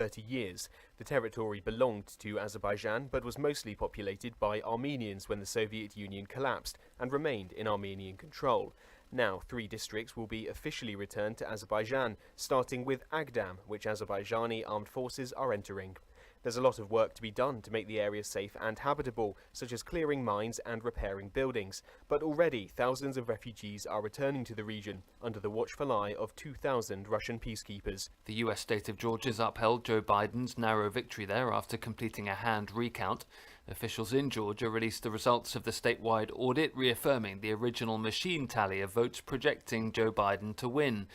30 years. The territory belonged to Azerbaijan but was mostly populated by Armenians when the Soviet Union collapsed and remained in Armenian control. Now 3 districts will be officially returned to Azerbaijan, starting with Agdam, which Azerbaijani armed forces are entering. There's a lot of work to be done to make the area safe and habitable, such as clearing mines and repairing buildings. But already thousands of refugees are returning to the region under the watchful eye of 2,000 Russian peacekeepers. The US state of Georgia's upheld Joe Biden's narrow victory there after completing a hand recount. Officials in Georgia released the results of the statewide audit, reaffirming the original machine tally of votes projecting Joe Biden to win.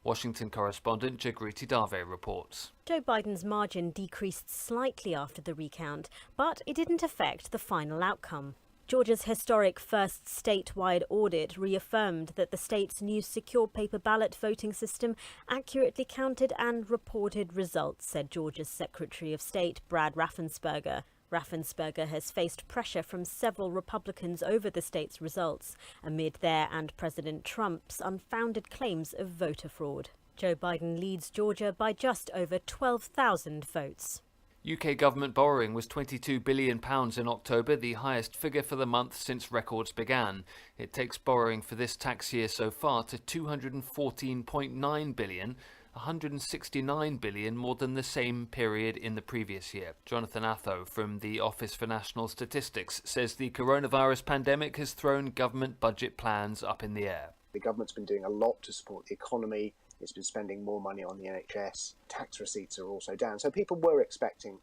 Washington correspondent Jagriti Dave reports. Joe Biden's margin decreased slightly after the recount, but it didn't affect the final outcome. Georgia's historic first statewide audit reaffirmed that the state's new secure paper ballot voting system accurately counted and reported results, said Georgia's Secretary of State Brad Raffensperger. Raffensperger has faced pressure from several Republicans over the state's results, amid their and President Trump's unfounded claims of voter fraud. Joe Biden leads Georgia by just over 12,000 votes. UK government borrowing was £22 billion in October, the highest figure for the month since records began. It takes borrowing for this tax year so far to £214.9 billion, £169 billion more than the same period in the previous year. Jonathan Atho from the Office for National Statistics says the coronavirus pandemic has thrown government budget plans up in the air. The government's been doing a lot to support the economy. It's been spending more money on the NHS. Tax receipts are also down. So people were expecting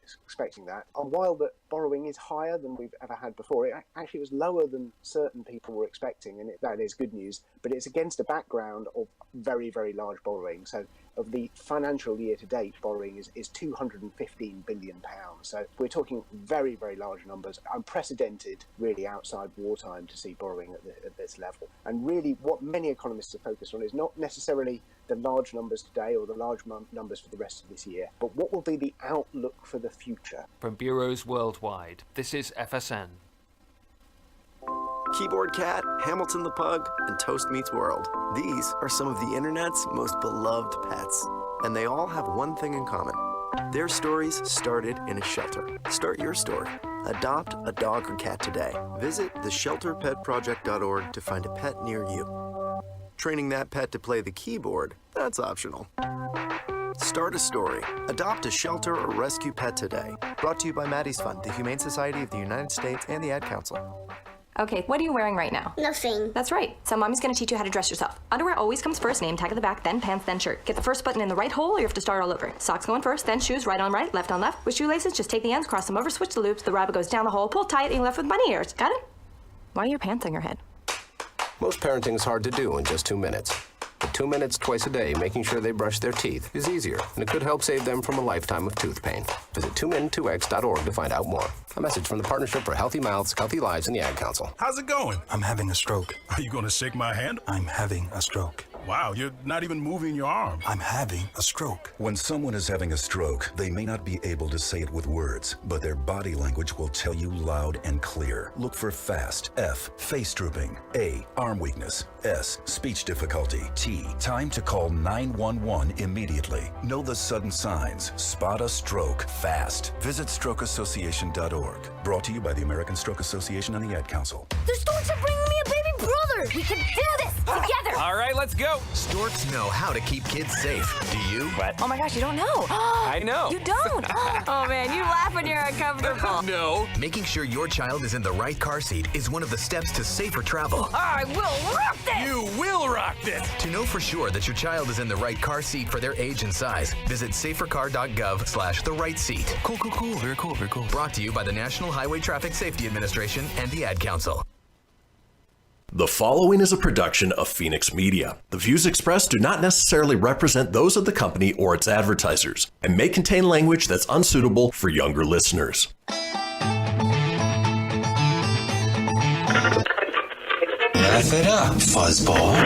that. And while the borrowing is higher than we've ever had before, it actually was lower than certain people were expecting. And that is good news. But it's against a background of very, very large borrowing. So of the financial year to date, borrowing is £215 billion. So we're talking very, very large numbers, unprecedented really outside wartime to see borrowing at this level. And really what many economists are focused on is not necessarily the large numbers today or the large numbers for the rest of this year, but what will be the outlook for the future? From bureaus worldwide, this is FSN. Keyboard Cat, Hamilton the Pug, and Toast Meets World. These are some of the internet's most beloved pets. And they all have one thing in common. Their stories started in a shelter. Start your story. Adopt a dog or cat today. Visit theshelterpetproject.org to find a pet near you. Training that pet to play the keyboard, that's optional. Start a story. Adopt a shelter or rescue pet today. Brought to you by Maddie's Fund, the Humane Society of the United States, and the Ad Council. Okay, what are you wearing right now? Nothing. That's right. So mommy's gonna teach you how to dress yourself. Underwear always comes first, name tag at the back, then pants, then shirt. Get the first button in the right hole or you have to start all over. Socks going first, then shoes, right on right, left on left. With shoelaces, just take the ends, cross them over, switch the loops, the rabbit goes down the hole, pull tight, and you're left with bunny ears. Got it? Why are your pants on your head? Most parenting's hard to do in just 2 minutes. But 2 minutes twice a day making sure they brush their teeth is easier, and it could help save them from a lifetime of tooth pain. Visit 2min2x.org to find out more. A message from the Partnership for Healthy Mouths, Healthy Lives, and the Ad Council. How's it going? I'm having a stroke. Are you going to shake my hand? I'm having a stroke. Wow, you're not even moving your arm. I'm having a stroke. When someone is having a stroke, they may not be able to say it with words, but their body language will tell you loud and clear. Look for FAST. F, face drooping. A, arm weakness. S, speech difficulty. T, time to call 911 immediately. Know the sudden signs. Spot a stroke fast. Visit strokeassociation.org. Brought to you by the American Stroke Association and the Ad Council. The storks are bringing me a baby brother! We can do this together! All right, let's go. Storks know how to keep kids safe. Do you? What? Oh my gosh, you don't know. I know. You don't? Oh man, you laugh when you're uncomfortable. No. Making sure your child is in the right car seat is one of the steps to safer travel. I will rock this! You will rock this! To know for sure that your child is in the right car seat for their age and size, visit safercar.gov/the-right-seat. Cool. Very cool. Brought to you by the National Highway Traffic Safety Administration and the Ad Council. The following is a production of Fenix Media. The views expressed do not necessarily represent those of the company or its advertisers and may contain language that's unsuitable for younger listeners. Laugh it up, fuzzball.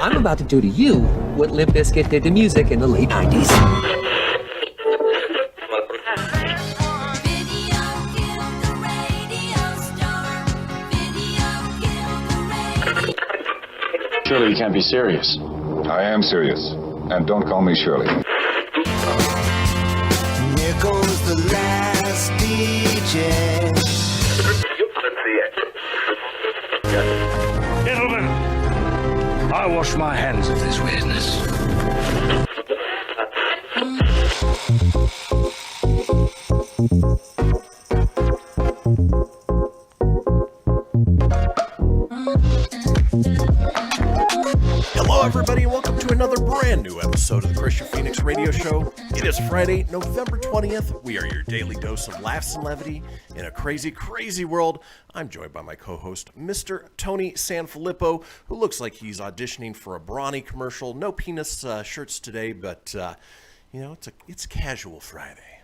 I'm about to do to you what Limp Bizkit did to music in the late 90s. Surely you can't be serious. I am serious. And don't call me Shirley. Here goes the last DJ. Gentlemen, I wash my hands of this weirdness. Hello, everybody, and welcome to another brand new episode of the Kristian Fenix radio show. It is Friday, November 20th. We are your daily dose of laughs and levity in a crazy, crazy world. I'm joined by my co-host, Mr. Tony Sanfilippo, who looks like he's auditioning for a Brawny commercial. No penis shirts today, but, it's casual Friday.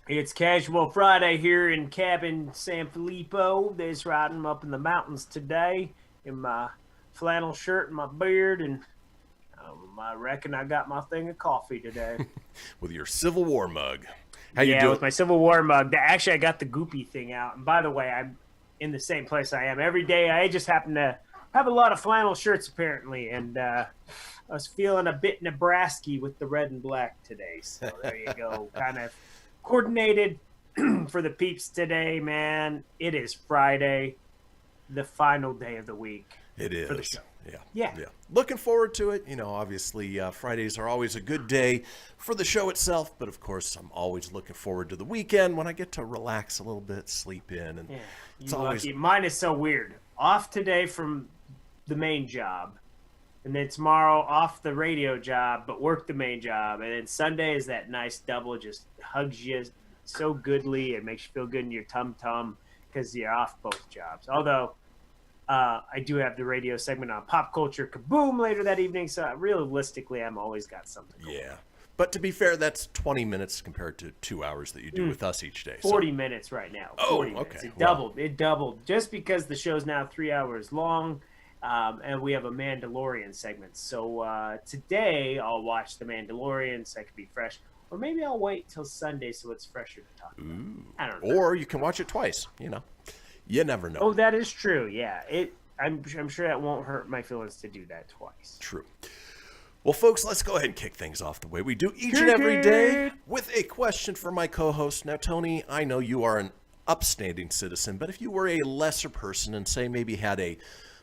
It's Casual Friday here in Cabin Sanfilippo. Just riding up in the mountains today in my flannel shirt and my beard, and I reckon I got my thing of coffee today. With your Civil War mug. How you doing? With my Civil War mug. Actually, I got the goopy thing out. And by the way, I'm in the same place I am every day. I just happen to have a lot of flannel shirts, apparently, and I was feeling a bit Nebraska with the red and black today. So there you go. Kind of coordinated for the peeps today, man. It is Friday, the final day of the week. It is. For the show. Yeah. Looking forward to it. Obviously, Fridays are always a good day for the show itself. But, of course, I'm always looking forward to the weekend when I get to relax a little bit, sleep in. And it's always... lucky. Mine is so weird. Off today from the main job. And then tomorrow off the radio job, but work the main job. And then Sunday is that nice double, just hugs you so goodly. It makes you feel good in your tum-tum because you're off both jobs. Although... I do have the radio segment on Pop Culture Kaboom later that evening, so realistically, I'm always got something going. Yeah. But to be fair, that's 20 minutes compared to 2 hours that you do with us each day. 40 minutes right now. 40 minutes. Okay. It doubled. Just because the show's now 3 hours long, and we have a Mandalorian segment. So today, I'll watch The Mandalorian so I can be fresh. Or maybe I'll wait till Sunday so it's fresher to talk about. I don't know. Or you can watch it twice, You never know. Oh, that is true. Yeah, I'm sure that won't hurt my feelings to do that twice. True. Well, folks, let's go ahead and kick things off the way we do each and every day with a question for my co-host. Now, Tony, I know you are an upstanding citizen, but if you were a lesser person and say maybe had a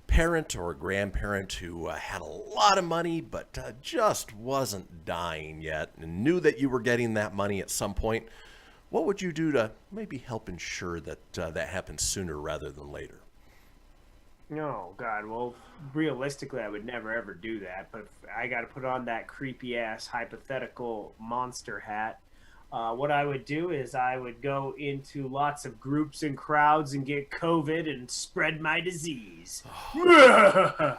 parent or a grandparent who had a lot of money but just wasn't dying yet and knew that you were getting that money at some point, what would you do to maybe help ensure that that happens sooner rather than later? Oh, God. Well, realistically, I would never, ever do that. But if I got to put on that creepy-ass hypothetical monster hat, what I would do is I would go into lots of groups and crowds and get COVID and spread my disease. No,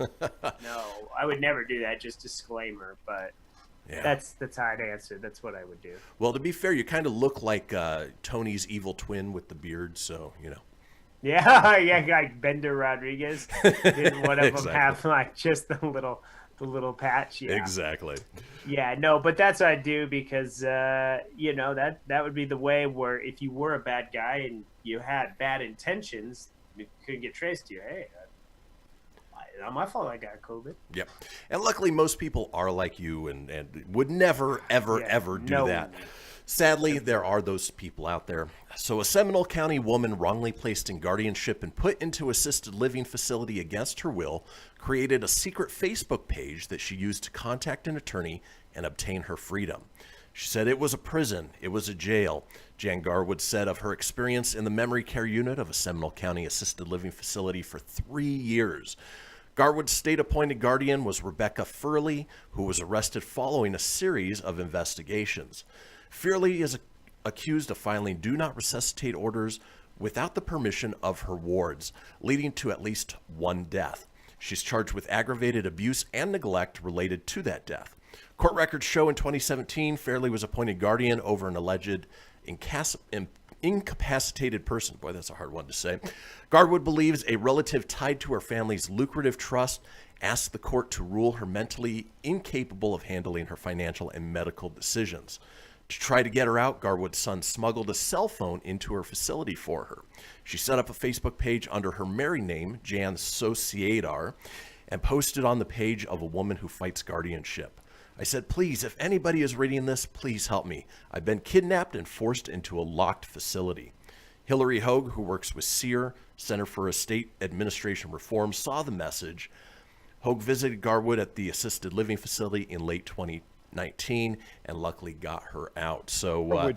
I would never do that. Just disclaimer, but... Yeah. That's how I'd answer. That's what I would do. Well, to be fair, you kind of look like Tony's evil twin with the beard, so, Yeah, like Bender Rodriguez. Didn't one of them have like just the little patch? Yeah. Exactly. Yeah, no, but that's what I do because that would be the way where if you were a bad guy and you had bad intentions, it couldn't get traced to you. Hey, not my fault I got COVID. Yep. And luckily most people are like you and would never, ever do that. Sadly, there are those people out there. So a Seminole County woman wrongly placed in guardianship and put into assisted living facility against her will created a secret Facebook page that she used to contact an attorney and obtain her freedom. She said it was a prison, it was a jail. Jan Garwood said of her experience in the memory care unit of a Seminole County assisted living facility for 3 years. Garwood's state-appointed guardian was Rebecca Furley, who was arrested following a series of investigations. Furley is accused of filing do not resuscitate orders without the permission of her wards, leading to at least one death. She's charged with aggravated abuse and neglect related to that death. Court records show in 2017, Fairley was appointed guardian over an alleged incapacitated person. Boy, that's a hard one to say. Garwood believes a relative tied to her family's lucrative trust asked the court to rule her mentally incapable of handling her financial and medical decisions. To try to get her out, Garwood's son smuggled a cell phone into her facility for her. She set up a Facebook page under her married name, Jan Sociedar, and posted on the page of a woman who fights guardianship. I said, please, if anybody is reading this, please help me. I've been kidnapped and forced into a locked facility. Hillary Hogue, who works with SEER, Center for Estate Administration Reform, saw the message. Hogue visited Garwood at the assisted living facility in late 2019 and luckily got her out. So,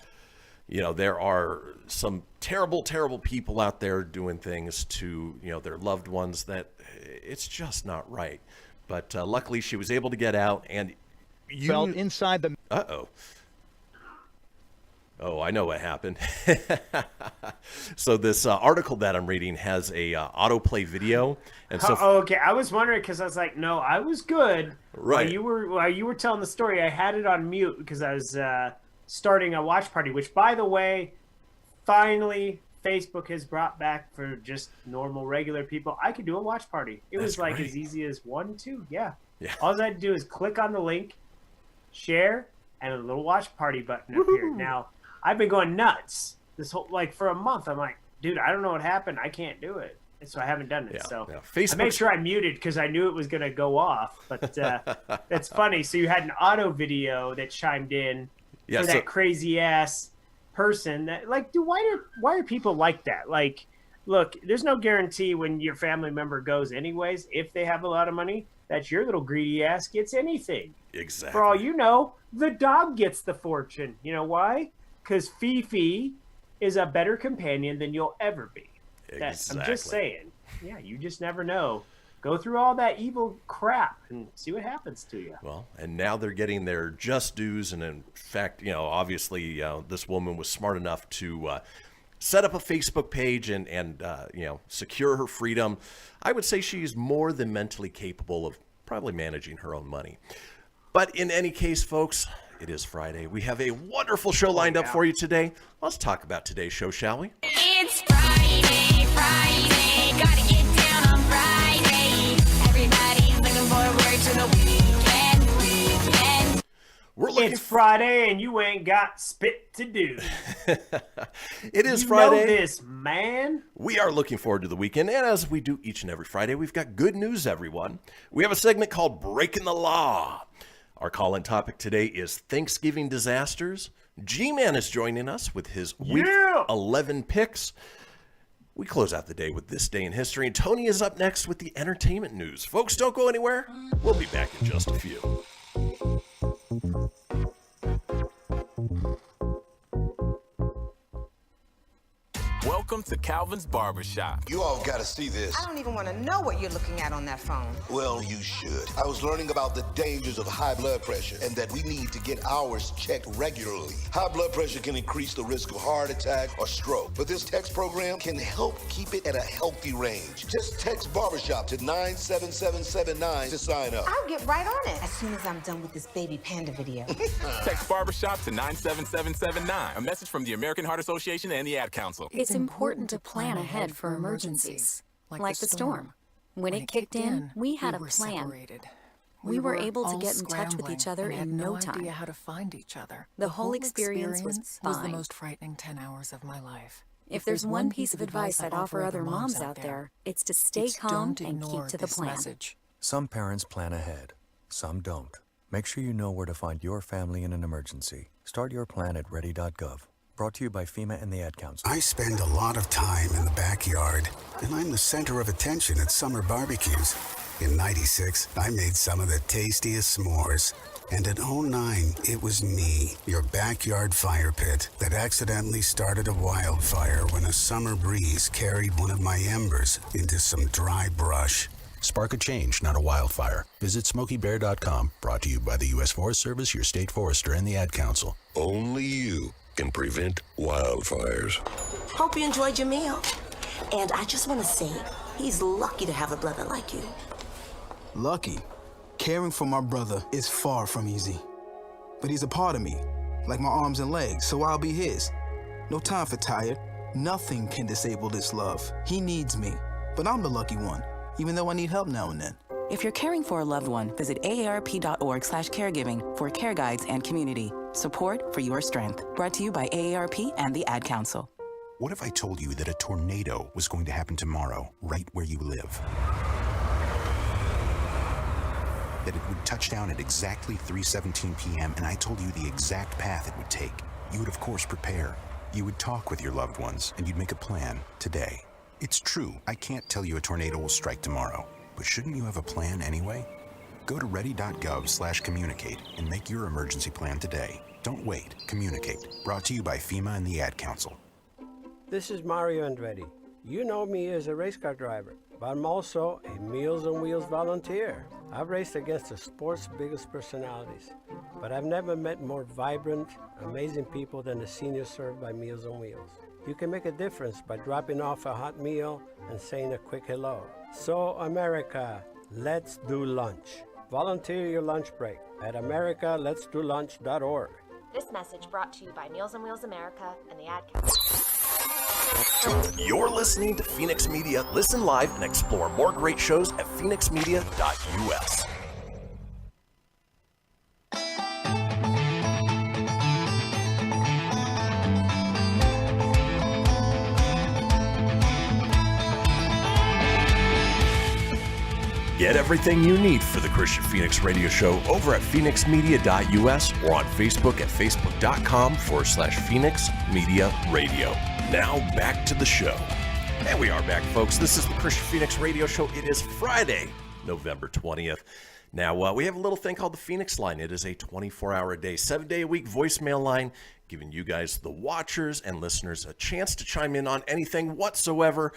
there are some terrible, terrible people out there doing things to, their loved ones that it's just not right. But luckily she was able to get out, and you felt inside the... Uh-oh. Oh, I know what happened. So this article that I'm reading has a autoplay video, and so okay, I was wondering because I was like, no, I was good. Right. While you were telling the story, I had it on mute because I was starting a watch party. Which, by the way, finally Facebook has brought back for just normal, regular people. I could do a watch party. It was like as easy as 1, 2. Yeah. All I had to do is click on the link, share, and a little watch party button appeared. Now, I've been going nuts this whole, for a month. I'm like, dude, I don't know what happened. I can't do it. And so I haven't done it. I made sure I muted because I knew it was going to go off. But that's funny. So you had an auto video that chimed in for that crazy ass person that, dude, why are people like that? Look, there's no guarantee when your family member goes anyways, if they have a lot of money, that your little greedy ass gets anything. Exactly. For all you know, the dog gets the fortune. You know why? Because Fifi is a better companion than you'll ever be. Exactly. I'm just saying. Yeah, you just never know. Go through all that evil crap and see what happens to you. Well, and now they're getting their just dues. And in fact, obviously this woman was smart enough to set up a Facebook page and secure her freedom. I would say she's more than mentally capable of probably managing her own money. But in any case, folks, it is Friday. We have a wonderful show lined up for you today. Let's talk about today's show, shall we? It's Friday, gotta get down on Friday. Everybody's looking forward to the weekend. It's Friday and you ain't got spit to do. It is Friday. You know this, man. We are looking forward to the weekend, and as we do each and every Friday, we've got good news, everyone. We have a segment called Breakin The Law. Our call-in topic today is Thanksgiving disasters. G-Man is joining us with his Week 11 picks. We close out the day with This Day in History, and Tony is up next with the entertainment news. Folks, don't go anywhere. We'll be back in just a few. Welcome to Calvin's Barbershop. You all gotta see this. I don't even want to know what you're looking at on that phone. Well, you should. I was learning about the dangers of high blood pressure and that we need to get ours checked regularly. High blood pressure can increase the risk of heart attack or stroke, but this text program can help keep it at a healthy range. Just text Barbershop to 97779 to sign up. I'll get right on it as soon as I'm done with this baby panda video. Text Barbershop to 97779. A message from the American Heart Association and the Ad Council. It's important to plan ahead for emergencies, like the storm. When it kicked in, we had a plan. We were able to get in touch with each other in no time. How to find each other. The whole experience was fine. The most frightening 10 hours of my life. If there's one piece of advice I'd offer other moms out there, it's to stay calm and keep to the plan. Some parents plan ahead, some don't. Make sure you know where to find your family in an emergency. Start your plan at ready.gov. Brought to you by FEMA and the Ad Council. I spend a lot of time in the backyard, and I'm the center of attention at summer barbecues. In '96, I made some of the tastiest s'mores. And in '09, it was me, your backyard fire pit, that accidentally started a wildfire when a summer breeze carried one of my embers into some dry brush. Spark a change, not a wildfire. Visit SmokeyBear.com. Brought to you by the U.S. Forest Service, your state forester, and the Ad Council. Only you can prevent wildfires. Hope you enjoyed your meal. And I just want to say, he's lucky to have a brother like you. Lucky? Caring for my brother is far from easy. But he's a part of me, like my arms and legs, so I'll be his. No time for tired. Nothing can disable this love. He needs me, but I'm the lucky one, even though I need help now and then. If you're caring for a loved one, visit aarp.org/caregiving for care guides and community. Support for your strength. Brought to you by AARP and the Ad Council. What if I told you that a tornado was going to happen tomorrow, right where you live? That it would touch down at exactly 3:17 p.m., and I told you the exact path it would take. You would, of course, prepare. You would talk with your loved ones, and you'd make a plan today. It's true, I can't tell you a tornado will strike tomorrow, but shouldn't you have a plan anyway? Go to ready.gov/communicate and make your emergency plan today. Don't wait. Communicate. Brought to you by FEMA and the Ad Council. This is Mario Andretti. You know me as a race car driver, but I'm also a Meals on Wheels volunteer. I've raced against the sport's biggest personalities, but I've never met more vibrant, amazing people than the seniors served by Meals on Wheels. You can make a difference by dropping off a hot meal and saying a quick hello. So, America, let's do lunch. Volunteer your lunch break at americaletsdolunch.org. This message brought to you by Meals on Wheels America and the Ad Council. You're listening to Fenix Media. Listen live and explore more great shows at phoenixmedia.us. Get everything you need for the Kristian Fenix Radio Show over at phoenixmedia.us or on Facebook at facebook.com/Fenix Media Radio. Now back to the show. And we are back, folks. This is the Kristian Fenix Radio Show. It is Friday, November 20th. Now, we have a little thing called the Fenix Line. It is a 24-hour-a-day, 7-day-a-week voicemail line, giving you guys, the watchers and listeners, a chance to chime in on anything whatsoever.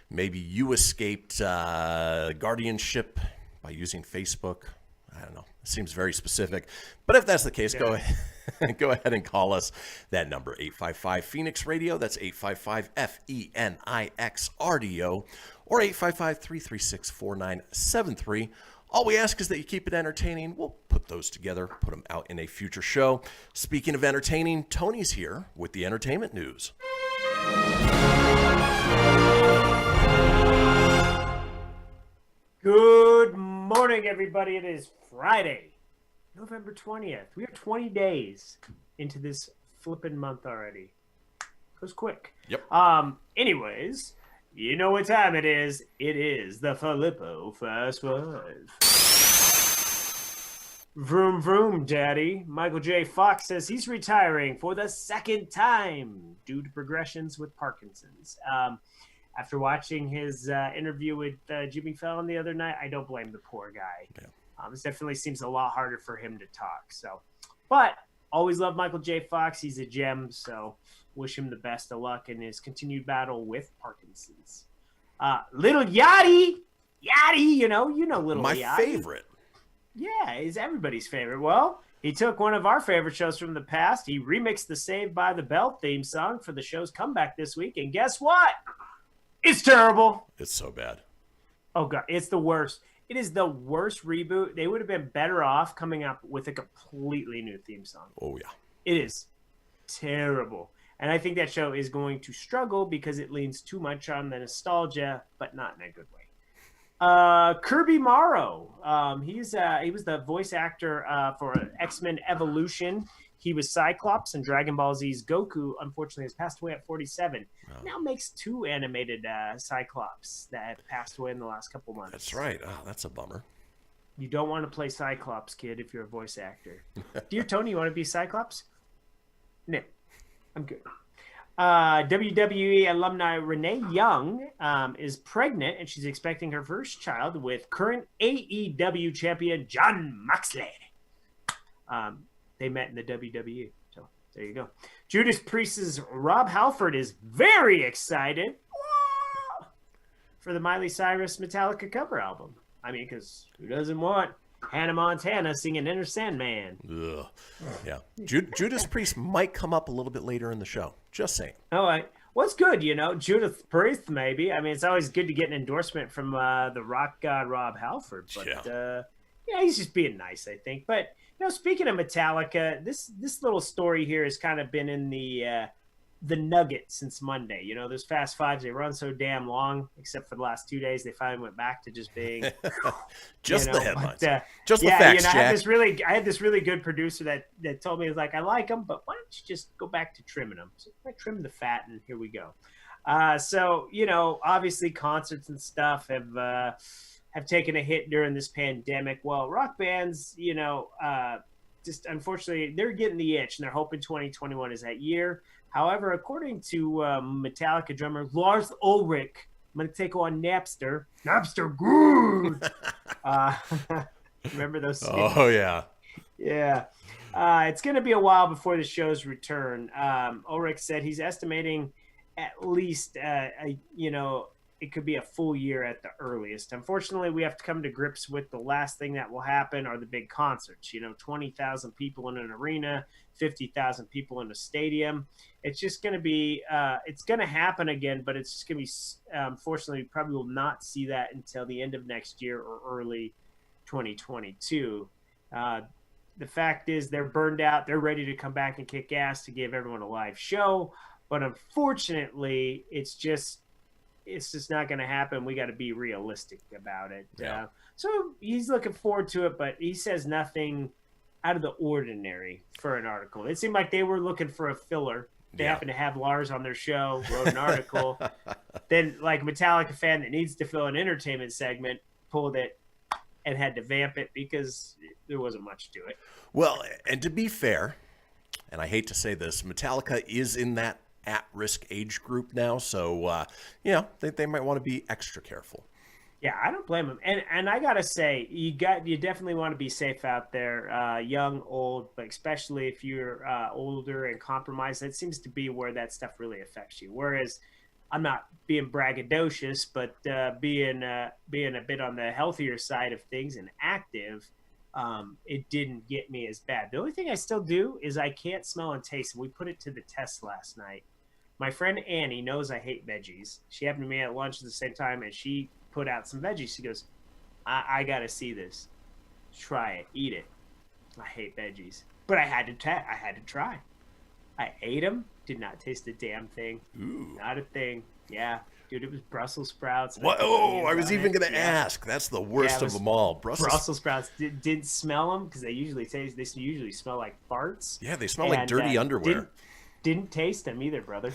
Maybe you escaped guardianship by using Facebook. I don't know. It seems very specific. But if that's the case, go ahead and call us. That number, 855-FENIX-RADIO. That's 855-FENIX-RDO. Or 855-336-4973. All we ask is that you keep it entertaining. We'll put those together, put them out in a future show. Speaking of entertaining, Tony's here with the entertainment news. Good morning, everybody. It is Friday, November 20th. We are 20 days into this flippin' month already. Goes quick. Yep. Anyways, you know what time it is. It is the Filippo Fast Five. Vroom, vroom, daddy. Michael J. Fox says he's retiring for the second time due to progressions with Parkinson's. After watching his interview with Jimmy Fallon the other night, I don't blame the poor guy. Yeah. This definitely seems a lot harder for him to talk. So, but always love Michael J. Fox. He's a gem. So wish him the best of luck in his continued battle with Parkinson's. Little Yachty, you know Little My Yachty. favorite. Yeah, he's everybody's favorite. Well, he took one of our favorite shows from the past. He remixed the Saved by the Bell theme song for the show's comeback this week. And guess what? It's terrible. It's so bad. Oh, God. It's the worst. It is the worst reboot. They would have been better off coming up with a completely new theme song. Oh, yeah. It is terrible. And I think that show is going to struggle because it leans too much on the nostalgia, but not in a good way. Kirby Morrow. He was the voice actor for X-Men Evolution. He was Cyclops in Dragon Ball Z's Goku. Unfortunately, has passed away at 47. Oh. Now makes two animated Cyclops that have passed away in the last couple months. That's right. Oh, that's a bummer. You don't want to play Cyclops, kid, if you're a voice actor. Dear Tony, you want to be Cyclops? No, I'm good. WWE alumni Renee Young is pregnant, and she's expecting her first child with current AEW champion Jon Moxley. They met in the WWE, so there you go. Judas Priest's Rob Halford is very excited for the Miley Cyrus Metallica cover album. I mean, because who doesn't want Hannah Montana singing Enter Sandman? Ugh. Yeah. Judas Priest might come up a little bit later in the show. Just saying. Oh, what's good, Judas Priest, maybe. I mean, it's always good to get an endorsement from the rock god Rob Halford. But, yeah, he's just being nice, I think. But, speaking of Metallica, this little story here has kind of been in the the nugget since Monday. You know, those Fast Fives, they run so damn long, except for the last 2 days. They finally went back to just being just the headlines. Just the facts, I Jack. had this really good producer that told me, like, I like them, but why don't you just go back to trimming them? So I trim the fat, and here we go. So, you know, obviously concerts and stuff have taken a hit during this pandemic. Well, rock bands, you know, just unfortunately, they're getting the itch, and they're hoping 2021 is that year. However, according to Metallica drummer Lars Ulrich, I'm going to take on Napster. Napster, good! Remember those? Oh, yeah. Yeah. It's going to be a while before the show's return. Ulrich said he's estimating at least, you know, it could be a full year at the earliest. Unfortunately, we have to come to grips with the last thing that will happen are the big concerts. You know, 20,000 people in an arena, 50,000 people in a stadium. It's just going to be, it's going to happen again, but it's just going to be, unfortunately, we probably will not see that until the end of next year or early 2022. The fact is they're burned out. They're ready to come back and kick ass to give everyone a live show. But unfortunately, it's just not going to happen. We got to be realistic about it. Yeah. So he's looking forward to it, but he says nothing out of the ordinary for an article. It seemed like they were looking for a filler. They happened to have Lars on their show, wrote an article. Then, like a Metallica fan that needs to fill an entertainment segment, pulled it and had to vamp it because there wasn't much to it. Well, and to be fair, and I hate to say this, Metallica is in that at-risk age group now, so you know, they might want to be extra careful. Yeah, I don't blame them. And I gotta say, you definitely want to be safe out there, young, old, but especially if you're older and compromised. That seems to be where that stuff really affects you. Whereas I'm not being braggadocious, but being a bit on the healthier side of things and active, it didn't get me as bad. The only thing I still do is I can't smell and taste. And we put it to the test last night. My friend Annie knows I hate veggies. She happened to be at lunch at the same time, and she put out some veggies. She goes, I got to see this. Try it. Eat it. I hate veggies. But I had to try. I ate them. Did not taste a damn thing. Ooh. Not a thing. Yeah. Dude, it was Brussels sprouts. What? Oh, I was even going to ask. That's the worst of them all. Brussels sprouts. Didn't smell them because they usually smell like farts. Yeah, they smell like dirty underwear. Didn't taste them either, brother.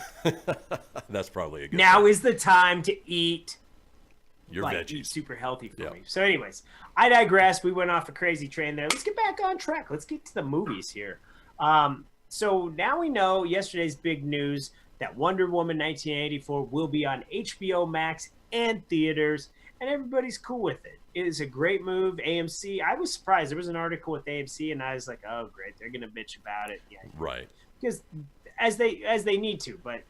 That's probably a good Now thing. is the time to eat your veggies. Eat super healthy for me. So anyways, I digress. We went off a crazy train there. Let's get back on track. Let's get to the movies here. So now we know yesterday's big news that Wonder Woman 1984 will be on HBO Max and theaters, and everybody's cool with it. It is a great move. AMC, I was surprised. There was an article with AMC, and I was like, oh, great. They're going to bitch about it. Yeah, right. Because as they need to, but,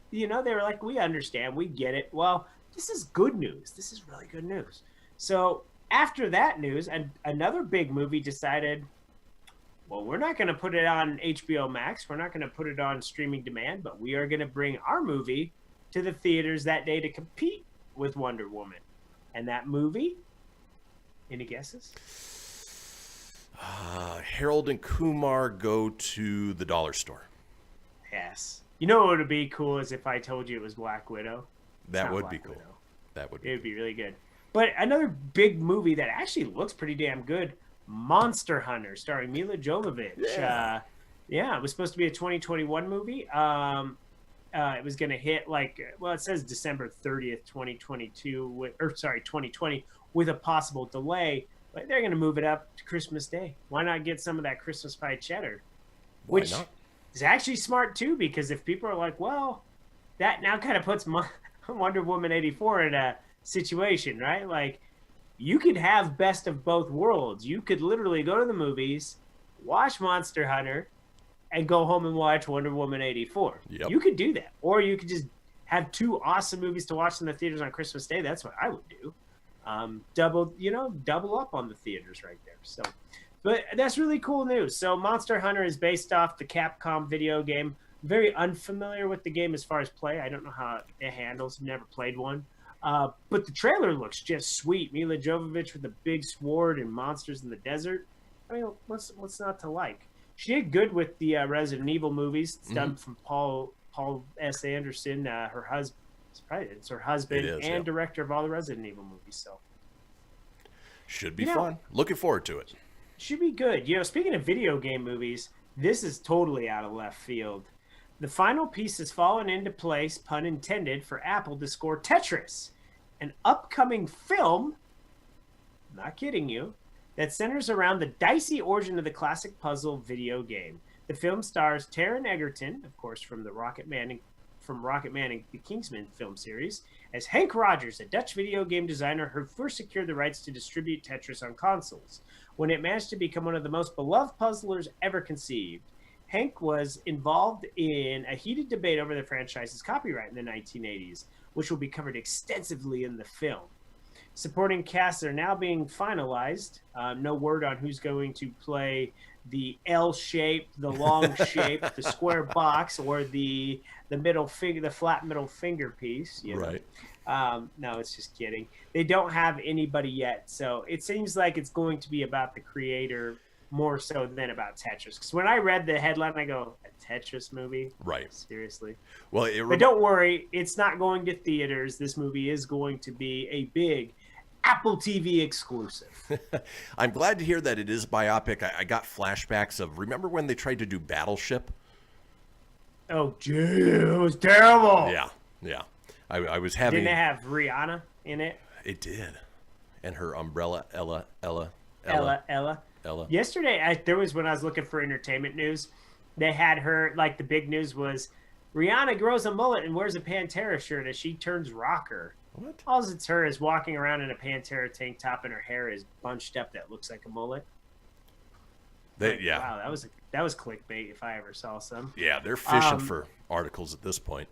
you know, they were like, we understand. We get it. Well, this is good news. This is really good news. So after that news, and another big movie decided, well, we're not going to put it on HBO Max. We're not going to put it on streaming demand, but we are going to bring our movie to the theaters that day to compete with Wonder Woman. And that movie, any guesses? Harold and Kumar go to the dollar store. Yes. You know what would be cool is if I told you it was Black Widow. That would be cool. That would be. It would be really good. But another big movie that actually looks pretty damn good, Monster Hunter, starring Mila Jovovich. Yeah. It was supposed to be a 2021 movie. It was going to hit it says December 30th, 2020 with a possible delay. But they're going to move it up to Christmas Day. Why not get some of that Christmas pie cheddar? Which is actually smart too, because if people are like, well, that now kind of puts Wonder Woman 84 in a situation, right? Like, you could have best of both worlds. You could literally go to the movies, watch Monster Hunter, and go home and watch Wonder Woman 84. Yep. You could do that. Or you could just have two awesome movies to watch in the theaters on Christmas Day. That's what I would do. Double up on the theaters right there. So, but that's really cool news. So Monster Hunter is based off the Capcom video game. Very unfamiliar with the game as far as play. I don't know how it handles. Never played one. But the trailer looks just sweet. Mila Jovovich with a big sword and monsters in the desert. I mean, what's not to like? She did good with the Resident Evil movies. It's done from Paul Paul S. Anderson, her husband. It's her husband and director of all the Resident Evil movies. So should be fun. Looking forward to it. Should be good. Speaking of video game movies, this is totally out of left field. The final piece has fallen into place, pun intended, for Apple to score Tetris, an upcoming film, not kidding you, that centers around the dicey origin of the classic puzzle video game. The film stars Taron Egerton, of course, from Rocket Man and the Kingsman film series, as Hank Rogers, a Dutch video game designer who first secured the rights to distribute Tetris on consoles, when it managed to become one of the most beloved puzzlers ever conceived. Hank was involved in a heated debate over the franchise's copyright in the 1980s, which will be covered extensively in the film. Supporting casts are now being finalized. No word on who's going to play the L shape, the long shape, the square box, or the middle finger, the flat middle finger piece. Right. No, it's just kidding. They don't have anybody yet, so it seems like it's going to be about the creator more so than about Tetris. Because when I read the headline, I go, a Tetris movie? Right. Seriously. Well, but don't worry, it's not going to theaters. This movie is going to be a big Apple TV exclusive. I'm glad to hear that it is biopic. I got flashbacks of, remember when they tried to do Battleship? Oh, gee, it was terrible. Yeah. I was having... Didn't it have Rihanna in it? It did. And her umbrella, Ella. Yesterday, there was, when I was looking for entertainment news, they had her, like, the big news was, Rihanna grows a mullet and wears a Pantera shirt as she turns rocker. What? All it's her is walking around in a Pantera tank top and her hair is bunched up that looks like a mullet. Wow, that was clickbait if I ever saw some. Yeah, they're fishing for articles at this point.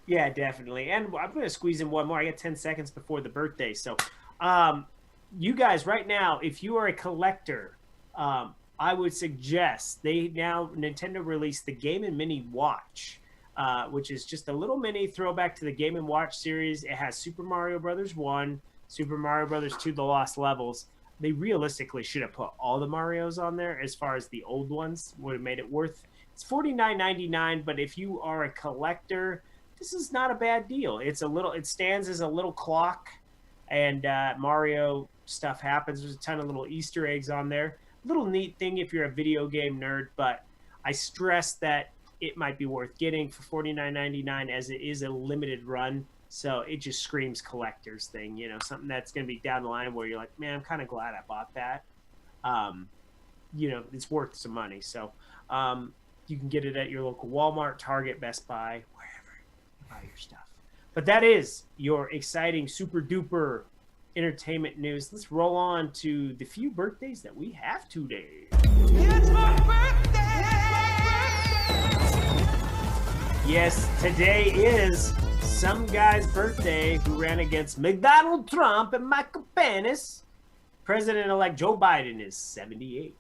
Yeah, definitely. And I'm going to squeeze in one more. I got 10 seconds before the birthday. So you guys right now, if you are a collector, I would suggest Nintendo released the Game & Mini Watch. Which is just a little mini throwback to the Game & Watch series. It has Super Mario Brothers 1, Super Mario Brothers 2, The Lost Levels. They realistically should have put all the Marios on there as far as the old ones. Would have made it worth. It's $49.99, but if you are a collector, this is not a bad deal. It stands as a little clock, and Mario stuff happens. There's a ton of little Easter eggs on there. Little neat thing if you're a video game nerd, but I stress that it might be worth getting for $49.99 as it is a limited run. So it just screams collector's thing, something that's going to be down the line where you're like, man, I'm kind of glad I bought that. It's worth some money. So you can get it at your local Walmart, Target, Best Buy, wherever you buy your stuff. But that is your exciting, super duper entertainment news. Let's roll on to the few birthdays that we have today. It's my birthday! Yes, today is some guy's birthday who ran against McDonald Trump and Michael Pence. President-elect Joe Biden is 78.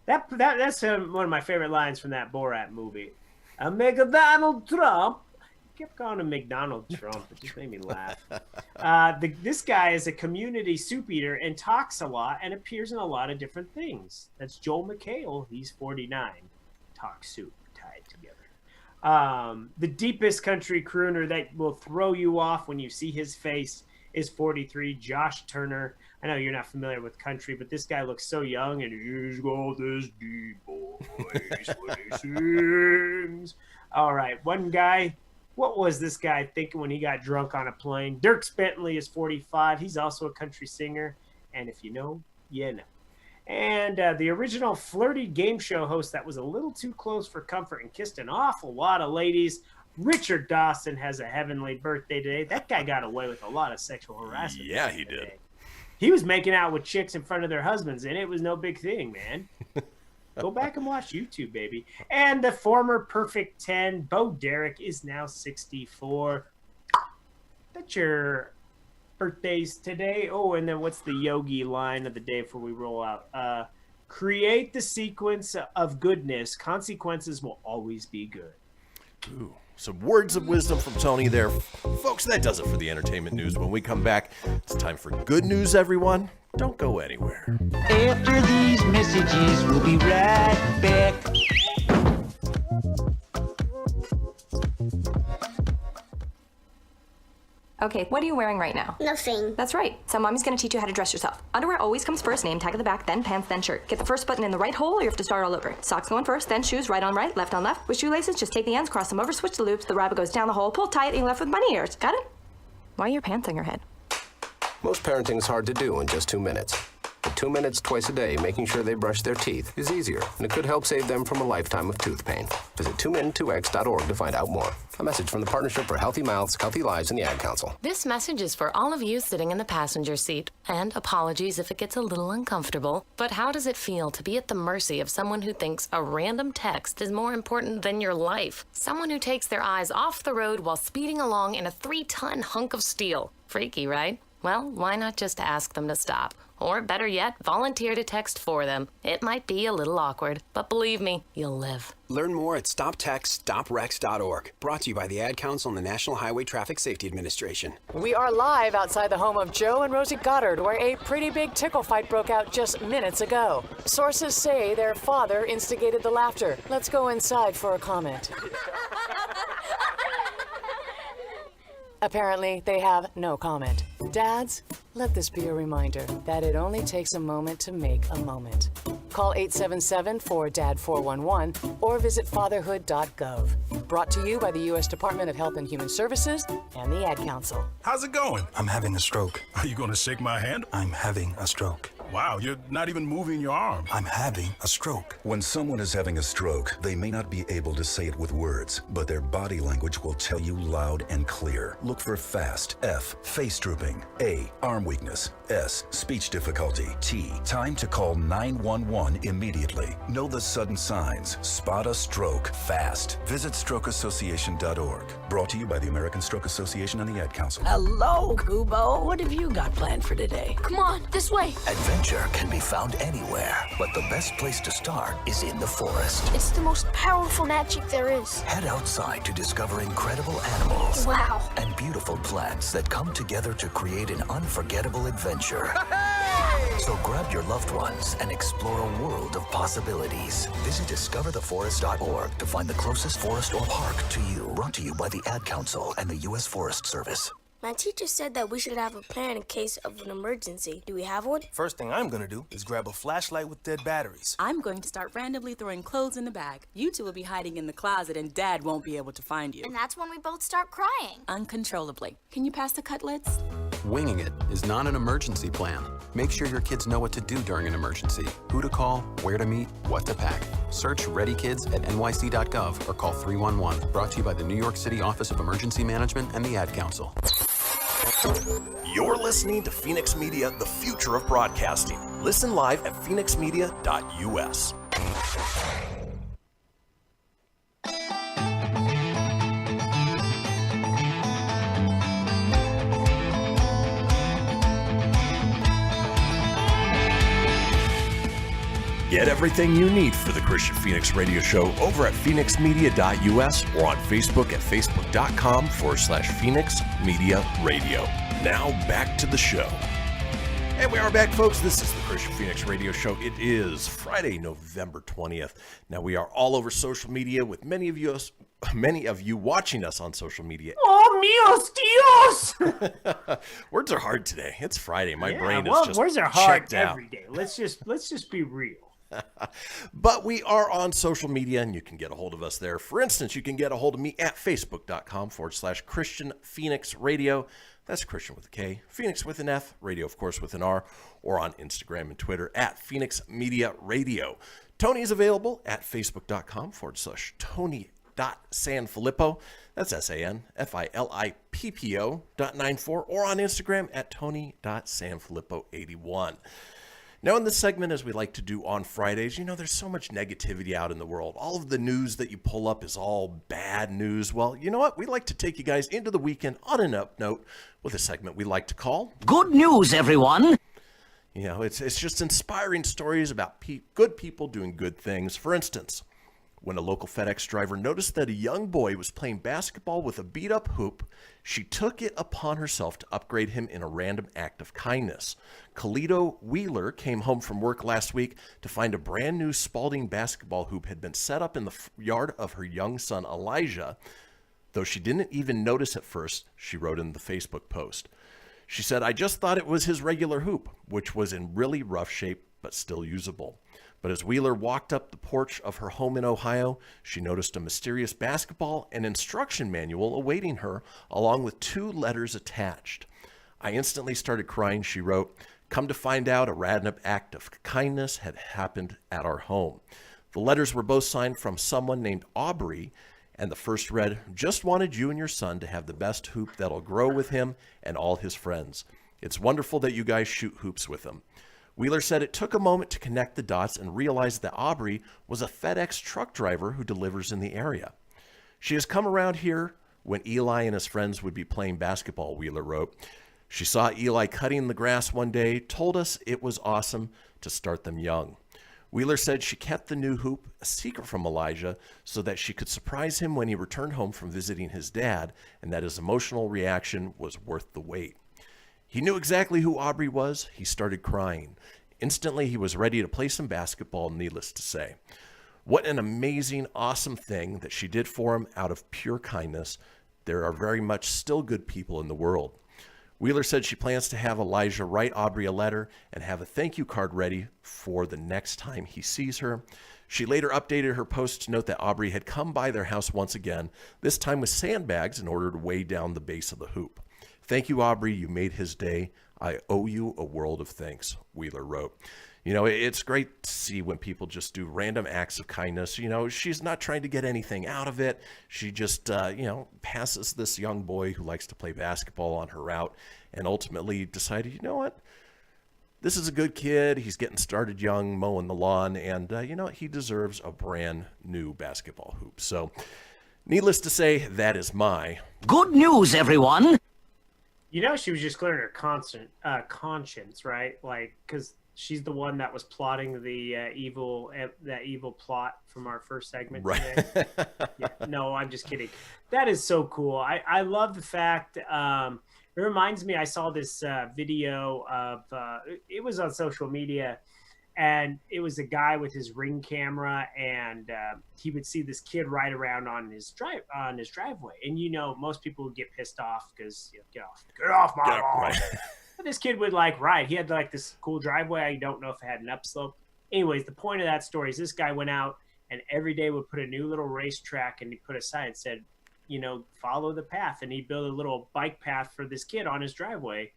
That's one of my favorite lines from that Borat movie. McDonald Trump. I kept calling him McDonald Trump. It just made me laugh. This guy is a community soup eater and talks a lot and appears in a lot of different things. That's Joel McHale. He's 49. Talks soup tied together. The deepest country crooner that will throw you off when you see his face is 43, Josh Turner. I know you're not familiar with country, but this guy looks so young, and he's got this deep voice when he sings. All right, one guy, what was this guy thinking when he got drunk on a plane? Dierks Bentley is 45. He's also a country singer, and if you know, you know. And the original flirty game show host that was a little too close for comfort and kissed an awful lot of ladies, Richard Dawson, has a heavenly birthday today. That guy got away with a lot of sexual harassment. Yeah, he did. He was making out with chicks in front of their husbands, and it was no big thing, man. Go back and watch YouTube, baby. And the former Perfect 10, Bo Derek, is now 64. That's your birthdays today. Oh, and then what's the yogi line of the day before we roll out? Create the sequence of goodness. Consequences will always be good. Ooh, some words of wisdom from Tony there. Folks, that does it for the entertainment news. When we come back, it's time for good news, everyone. Don't go anywhere. After these messages, we'll be right back. Okay, what are you wearing right now? Nothing. That's right. So mommy's gonna teach you how to dress yourself. Underwear always comes first, name tag at the back, then pants, then shirt. Get the first button in the right hole or you have to start all over. Socks going first, then shoes right on right, left on left. With shoelaces, just take the ends, cross them over, switch the loops, the rabbit goes down the hole, pull tight, and you're left with bunny ears. Got it? Why are your pants on your head? Most parenting is hard to do in just 2 minutes. But 2 minutes twice a day making sure they brush their teeth is easier, and it could help save them from a lifetime of tooth pain. Visit 2min2x.org to find out more. A message from the Partnership for Healthy Mouths, Healthy Lives, and the Ad Council. This message is for all of you sitting in the passenger seat. And apologies if it gets a little uncomfortable. But how does it feel to be at the mercy of someone who thinks a random text is more important than your life? Someone who takes their eyes off the road while speeding along in a 3-ton hunk of steel. Freaky, right? Well, why not just ask them to stop? Or better yet, volunteer to text for them. It might be a little awkward, but believe me, you'll live. Learn more at StopTextStopWrecks.org. Brought to you by the Ad Council and the National Highway Traffic Safety Administration. We are live outside the home of Joe and Rosie Goddard, where a pretty big tickle fight broke out just minutes ago. Sources say their father instigated the laughter. Let's go inside for a comment. Apparently, they have no comment. Dads, let this be a reminder that it only takes a moment to make a moment. Call 877-4DAD-411 or visit fatherhood.gov. Brought to you by the U.S. Department of Health and Human Services and the Ad Council. How's it going? I'm having a stroke. Are you going to shake my hand? I'm having a stroke. Wow, you're not even moving your arm. I'm having a stroke. When someone is having a stroke, they may not be able to say it with words, but their body language will tell you loud and clear. Look for FAST. F, face drooping. A, arm weakness. S, speech difficulty. T, time to call 911 immediately. Know the sudden signs. Spot a stroke fast. Visit strokeassociation.org. Brought to you by the American Stroke Association and the Ad Council. Hello, Kubo. What have you got planned for today? Come on, this way. Adventure can be found anywhere, but the best place to start is in the forest. It's the most powerful magic there is. Head outside to discover incredible animals. Wow. And beautiful plants that come together to create an unforgettable adventure. So grab your loved ones and explore a world of possibilities. Visit discovertheforest.org to find the closest forest or park to you. Brought to you by the Ad Council and the U.S. Forest Service. My teacher said that we should have a plan in case of an emergency. Do we have one? First thing I'm gonna do is grab a flashlight with dead batteries. I'm going to start randomly throwing clothes in the bag. You two will be hiding in the closet and Dad won't be able to find you. And that's when we both start crying. Uncontrollably. Can you pass the cutlets? Winging it is not an emergency plan. Make sure your kids know what to do during an emergency, who to call, where to meet, what to pack. Search Ready Kids at nyc.gov or call 311. Brought to you by the New York City Office of Emergency Management and the Ad Council. You're listening to Fenix Media, the future of broadcasting. Listen live at phoenixmedia.us. Get everything you need for the Kristian Fenix Radio Show over at phoenixmedia.us or on Facebook at facebook.com/Fenix Media Radio. Now back to the show. And we are back, folks. This is the Kristian Fenix Radio Show. It is Friday, November 20th. Now we are all over social media with many of you watching us on social media. Oh, míos, Dios! Words are hard today. It's Friday. My brain is just words are hard checked out. every day. Let's just be real. But we are on social media, and you can get a hold of us there. For instance, you can get a hold of me at facebook.com/Kristian Fenix Radio. That's Kristian with a K, Phoenix with an F, radio, of course, with an R, or on Instagram and Twitter at Phoenix Media Radio. Tony is available at facebook.com/Tony.Sanfilippo. That's SANFILIPPO.94, or on Instagram at Tony.Sanfilippo81. Now, in this segment, as we like to do on Fridays, there's so much negativity out in the world. All of the news that you pull up is all bad news. Well, you know what? We like to take you guys into the weekend on an up note with a segment we like to call Good News, everyone. It's just inspiring stories about good people doing good things. For instance, when a local FedEx driver noticed that a young boy was playing basketball with a beat-up hoop, she took it upon herself to upgrade him in a random act of kindness. Kalito Wheeler came home from work last week to find a brand new Spalding basketball hoop had been set up in the yard of her young son, Elijah. though she didn't even notice at first, she wrote in the Facebook post. She said, "I just thought it was his regular hoop, which was in really rough shape, but still usable. But as Wheeler walked up the porch of her home in Ohio, she noticed a mysterious basketball and instruction manual awaiting her, along with 2 letters attached. I instantly started crying," she wrote. "Come to find out, a random act of kindness had happened at our home. The letters were both signed from someone named Aubrey, and the first read, 'Just wanted you and your son to have the best hoop that'll grow with him and all his friends. It's wonderful that you guys shoot hoops with him.'" Wheeler said it took a moment to connect the dots and realized that Aubrey was a FedEx truck driver who delivers in the area. "She has come around here when Eli and his friends would be playing basketball," Wheeler wrote. "She saw Eli cutting the grass one day, told us it was awesome to start them young." Wheeler said she kept the new hoop a secret from Elijah so that she could surprise him when he returned home from visiting his dad, and that his emotional reaction was worth the wait. He knew exactly who Aubrey was. He started crying. Instantly, he was ready to play some basketball, needless to say. What an amazing, awesome thing that she did for him out of pure kindness. There are very much still good people in the world. Wheeler said she plans to have Elijah write Aubrey a letter and have a thank you card ready for the next time he sees her. She later updated her post to note that Aubrey had come by their house once again, this time with sandbags in order to weigh down the base of the hoop. "Thank you, Aubrey. You made his day. I owe you a world of thanks," Wheeler wrote. You know, it's great to see when people just do random acts of kindness. You know, she's not trying to get anything out of it. She just, passes this young boy who likes to play basketball on her route and ultimately decided, you know what? This is a good kid. He's getting started young, mowing the lawn, and, he deserves a brand new basketball hoop. So, needless to say, that is my good news, everyone. You know, she was just clearing her conscience, right? Like, because she's the one that was plotting the evil plot from our first segment today. Yeah, no, I'm just kidding. That is so cool. I love the fact. It reminds me, I saw this video of it was on social media, and it was a guy with his Ring camera, and he would see this kid ride around on his driveway, and most people would get pissed off because get off my lawn. But this kid would ride. He had this cool driveway. I don't know if it had an upslope. Anyways, the point of that story is this guy went out and every day would put a new little racetrack, and he put a sign that said, follow the path, and he built a little bike path for this kid on his driveway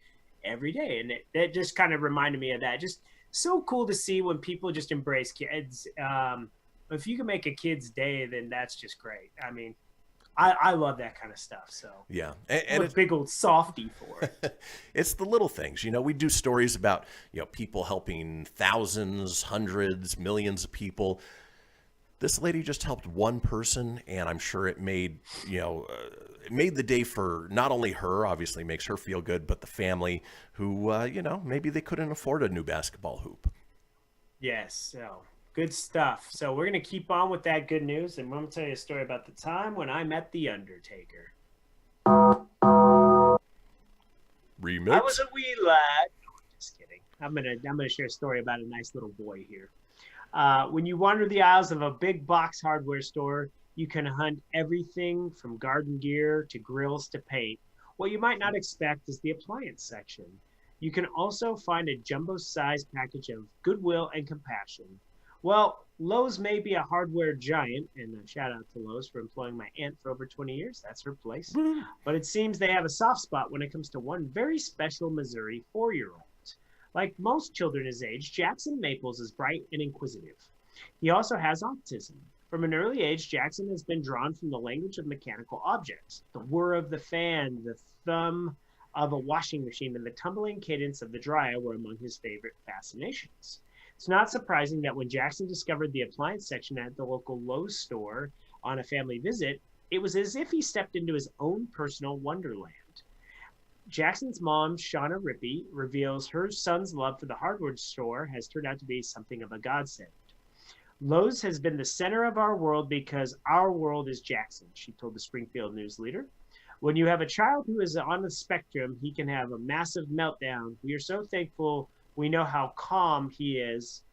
every day, and that just kind of reminded me of that. Just so cool to see when people just embrace kids. If you can make a kid's day, then that's just great. I mean, I love that kind of stuff. So yeah, and a big old softie for it. It's the little things. We do stories about people helping thousands, hundreds, millions of people. This lady just helped one person, and I'm sure it made it made the day for not only her, obviously makes her feel good, but the family who maybe they couldn't afford a new basketball hoop. Yes, so good stuff. So we're going to keep on with that good news, and I'm going to tell you a story about the time when I met The Undertaker. Remix? I was a wee lad. No, just kidding. I'm gonna share a story about a nice little boy here. When you wander the aisles of a big box hardware store, you can hunt everything from garden gear to grills to paint. What you might not expect is the appliance section. You can also find a jumbo-sized package of goodwill and compassion. Well, Lowe's may be a hardware giant, and a shout out to Lowe's for employing my aunt for over 20 years. That's her place. But it seems they have a soft spot when it comes to one very special Missouri 4-year-old. Like most children his age, Jackson Maples is bright and inquisitive. He also has autism. From an early age, Jackson has been drawn from the language of mechanical objects. The whir of the fan, the thumb of a washing machine, and the tumbling cadence of the dryer were among his favorite fascinations. It's not surprising that when Jackson discovered the appliance section at the local Lowe's store on a family visit, it was as if he stepped into his own personal wonderland. Jackson's mom, Shauna Rippey, reveals her son's love for the hardware store has turned out to be something of a godsend. Lowe's has been the center of our world because our world is Jackson, she told the Springfield News Leader. When you have a child who is on the spectrum, he can have a massive meltdown. We are so thankful we know how calm he is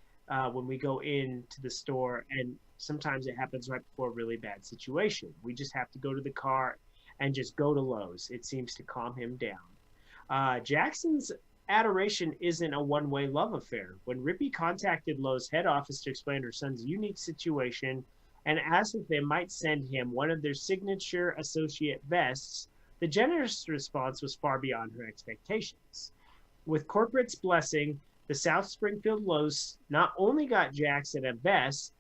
when we go into the store, and sometimes it happens right before a really bad situation. We just have to go to the car and just go to Lowe's. It seems to calm him down. Jackson's adoration isn't a one-way love affair. When Rippy contacted Lowe's head office to explain her son's unique situation and asked if they might send him one of their signature associate vests, the generous response was far beyond her expectations. With corporate's blessing, the South Springfield Lowe's not only got Jackson a vest,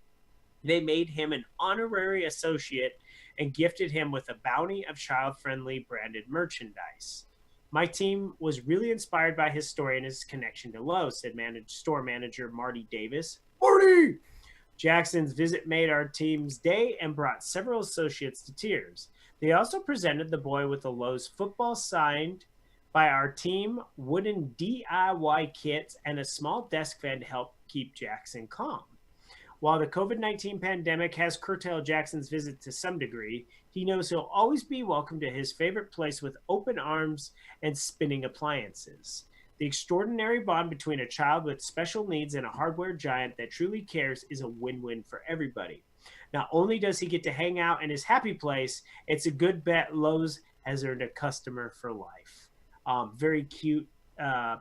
they made him an honorary associate and gifted him with a bounty of child-friendly branded merchandise. My team was really inspired by his story and his connection to Lowe's, said store manager Marty Davis. Marty! Jackson's visit made our team's day and brought several associates to tears. They also presented the boy with a Lowe's football signed by our team, wooden DIY kits, and a small desk fan to help keep Jackson calm. While the COVID-19 pandemic has curtailed Jackson's visit to some degree, he knows he'll always be welcome to his favorite place with open arms and spinning appliances. The extraordinary bond between a child with special needs and a hardware giant that truly cares is a win-win for everybody. Not only does he get to hang out in his happy place, it's a good bet Lowe's has earned a customer for life. Very cute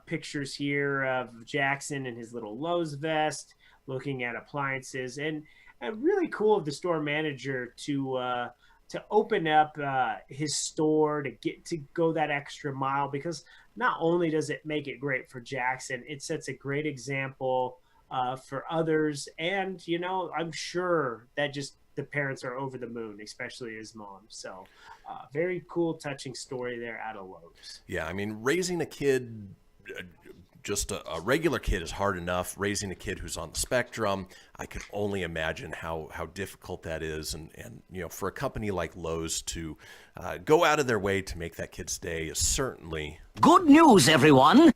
pictures here of Jackson in his little Lowe's vest, looking at appliances, and really cool of the store manager to open up his store, to go that extra mile, because not only does it make it great for Jackson, it sets a great example for others, and I'm sure that just the parents are over the moon, especially his mom. So very cool, touching story there out of Lowe's. Yeah, I mean, raising a kid, just a regular kid, is hard enough. Raising a kid who's on the spectrum, I could only imagine how difficult that is. And for a company like Lowe's to go out of their way to make that kid's day is certainly... Good news, everyone!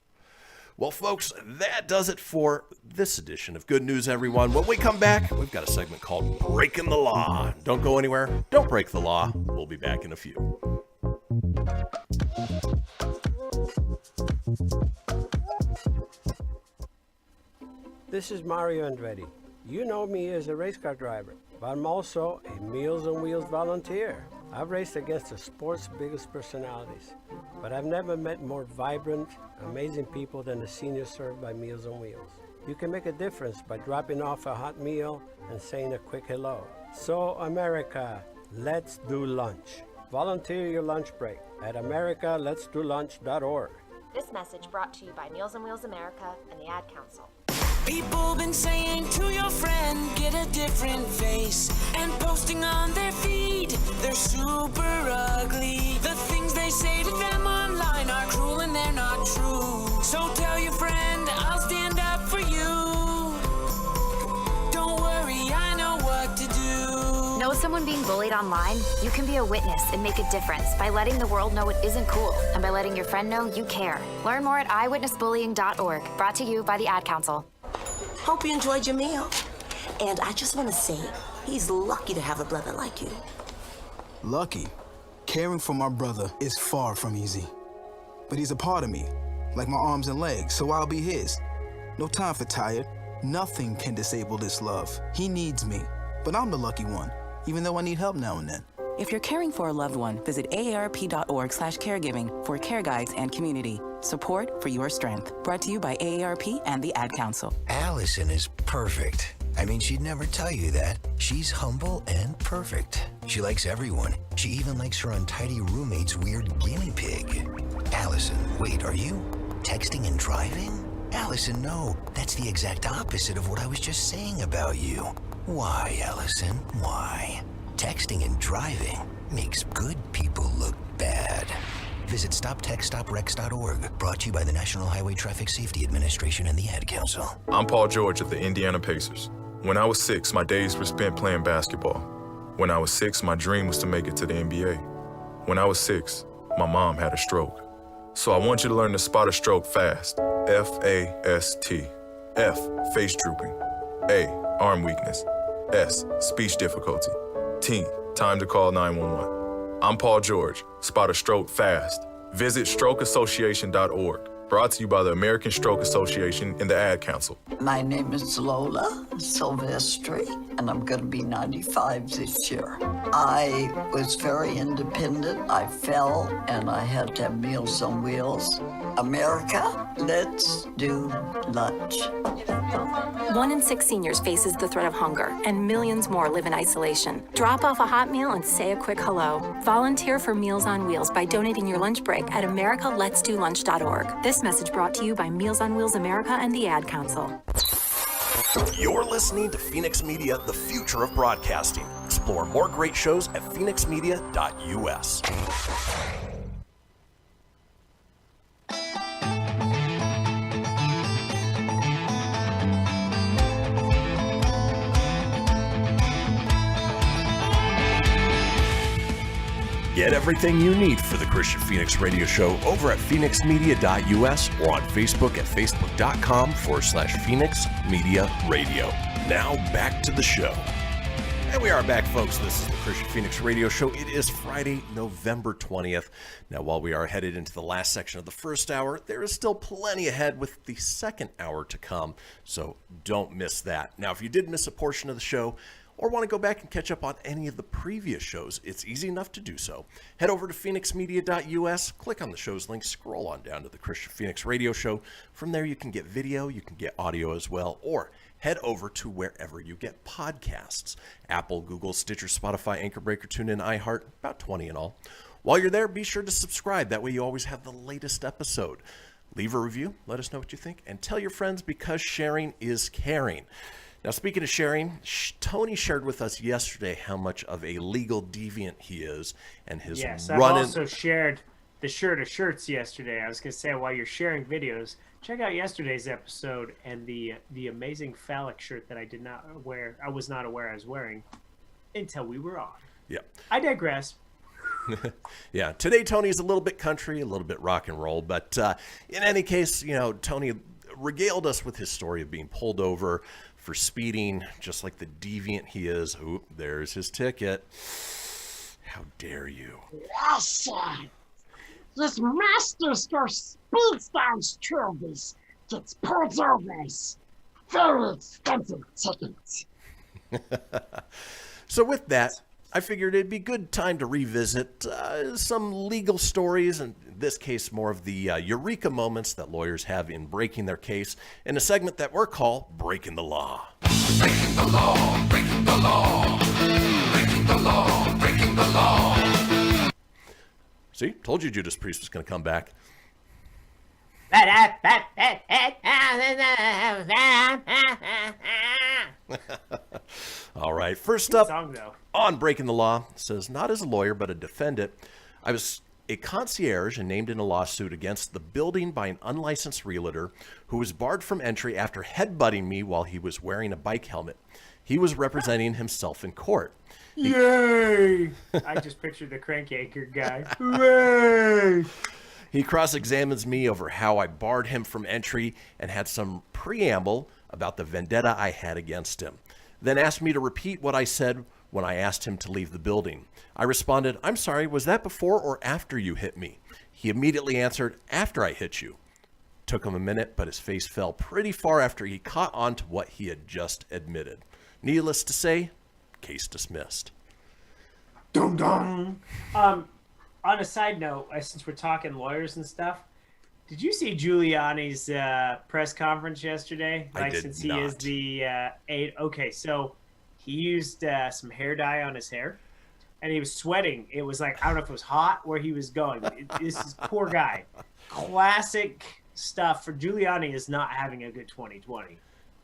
Well, folks, that does it for this edition of Good News, Everyone. When we come back, we've got a segment called Breakin The Law. Don't go anywhere. Don't break the law. We'll be back in a few. This is Mario Andretti. You know me as a race car driver, but I'm also a Meals on Wheels volunteer. I've raced against the sport's biggest personalities, but I've never met more vibrant, amazing people than the seniors served by Meals on Wheels. You can make a difference by dropping off a hot meal and saying a quick hello. So, America, let's do lunch. Volunteer your lunch break at americaletsdolunch.org. This message brought to you by Meals on Wheels America and the Ad Council. People been saying to your friend, get a different face, and posting on their feed, they're super ugly. The things they say to them online are cruel and they're not true. So tell your friend, I'll stand up for you. Don't worry, I know what to do. Know someone being bullied online? You can be a witness and make a difference by letting the world know it isn't cool, and by letting your friend know you care. Learn more at eyewitnessbullying.org. Brought to you by the Ad Council. Hope you enjoyed your meal. And I just want to say, he's lucky to have a brother like you. Lucky? Caring for my brother is far from easy. But he's a part of me, like my arms and legs, so I'll be his. No time for tired. Nothing can disable this love. He needs me, but I'm the lucky one, even though I need help now and then. If you're caring for a loved one, visit aarp.org/caregiving for care guides and community. Support for your strength. Brought to you by AARP and the Ad Council. Allison is perfect. I mean, she'd never tell you that. She's humble and perfect. She likes everyone. She even likes her untidy roommate's weird guinea pig. Allison, wait, are you texting and driving? Allison, no. That's the exact opposite of what I was just saying about you. Why, Allison? Why? Texting and driving makes good people look bad. Visit StopTextStopWrecks.org. Brought to you by the National Highway Traffic Safety Administration and the Ad Council. I'm Paul George of the Indiana Pacers. When I was 6, my days were spent playing basketball. When I was 6, my dream was to make it to the NBA. When I was 6, my mom had a stroke. So I want you to learn to spot a stroke fast. F-A-S-T. F, face drooping. A, arm weakness. S, speech difficulty. T, time to call 911. I'm Paul George. Spot a stroke fast. Visit strokeassociation.org. Brought to you by the American Stroke Association and the Ad Council. My name is Lola Silvestri, and I'm going to be 95 this year. I was very independent. I fell, and I had to have Meals on Wheels. America, let's do lunch. 1 in 6 seniors faces the threat of hunger, and millions more live in isolation. Drop off a hot meal and say a quick hello. Volunteer for Meals on Wheels by donating your lunch break at americaletsdolunch.org. This message brought to you by Meals on Wheels America and the Ad Council. You're listening to Fenix Media, the future of broadcasting. Explore more great shows at phoenixmedia.us. Get everything you need for the Kristian Fenix radio show over at phoenixmedia.us or on Facebook at facebook.com/Fenix Media Radio. Now back to the show. And we are back, folks. This is the Kristian Fenix radio show. It is Friday, November 20th. Now, while we are headed into the last section of the first hour, there is still plenty ahead with the second hour to come, so don't miss that. Now, if you did miss a portion of the show, or want to go back and catch up on any of the previous shows, it's easy enough to do so. Head over to phoenixmedia.us, click on the show's link, scroll on down to the Kristian Fenix radio show. From there, you can get video, you can get audio as well, or head over to wherever you get podcasts. Apple, Google, Stitcher, Spotify, Anchor Breaker, TuneIn, iHeart, about 20 in all. While you're there, be sure to subscribe. That way you always have the latest episode. Leave a review, let us know what you think, and tell your friends because sharing is caring. Now, speaking of sharing, Tony shared with us yesterday how much of a legal deviant he is, and his Yes, running. I've also shared the shirt of shirts yesterday. I was going to say, while you're sharing videos, check out yesterday's episode and the amazing phallic shirt that I did not wear. I was not aware I was wearing until we were on. Yep. I digress. Yeah, today Tony's a little bit country, a little bit rock and roll, but in any case, Tony regaled us with his story of being pulled over for speeding, just like the deviant he is. Oop, there's his ticket. How dare you? Yes, sir. This master speeds down trophies, gets pulled over. Very expensive tickets. So with that, I figured it'd be a good time to revisit some legal stories, and in this case, more of the eureka moments that lawyers have in breaking their case in a segment that we're called Breaking the Law. Breaking the law, breaking the law, breaking the law, breaking the law. See, told you Judas Priest was going to come back. All right, first up on Breaking the Law, says, not as a lawyer, but a defendant. I was a concierge and named in a lawsuit against the building by an unlicensed realtor who was barred from entry after headbutting me while he was wearing a bike helmet. He was representing himself in court. Yay! I just pictured the crank anchor guy. Hooray! He cross-examines me over how I barred him from entry and had some preamble about the vendetta I had against him. Then asked me to repeat what I said when I asked him to leave the building. I responded, I'm sorry, was that before or after you hit me? He immediately answered, after I hit you. Took him a minute, but his face fell pretty far after he caught on to what he had just admitted. Needless to say, case dismissed. Dum dum. On a side note, since we're talking lawyers and stuff, did you see Giuliani's press conference yesterday? I did since not. He is the aide. Okay, so he used some hair dye on his hair, and he was sweating. It was like, I don't know if it was hot where he was going. This is poor guy. Classic stuff for Giuliani is not having a good 2020.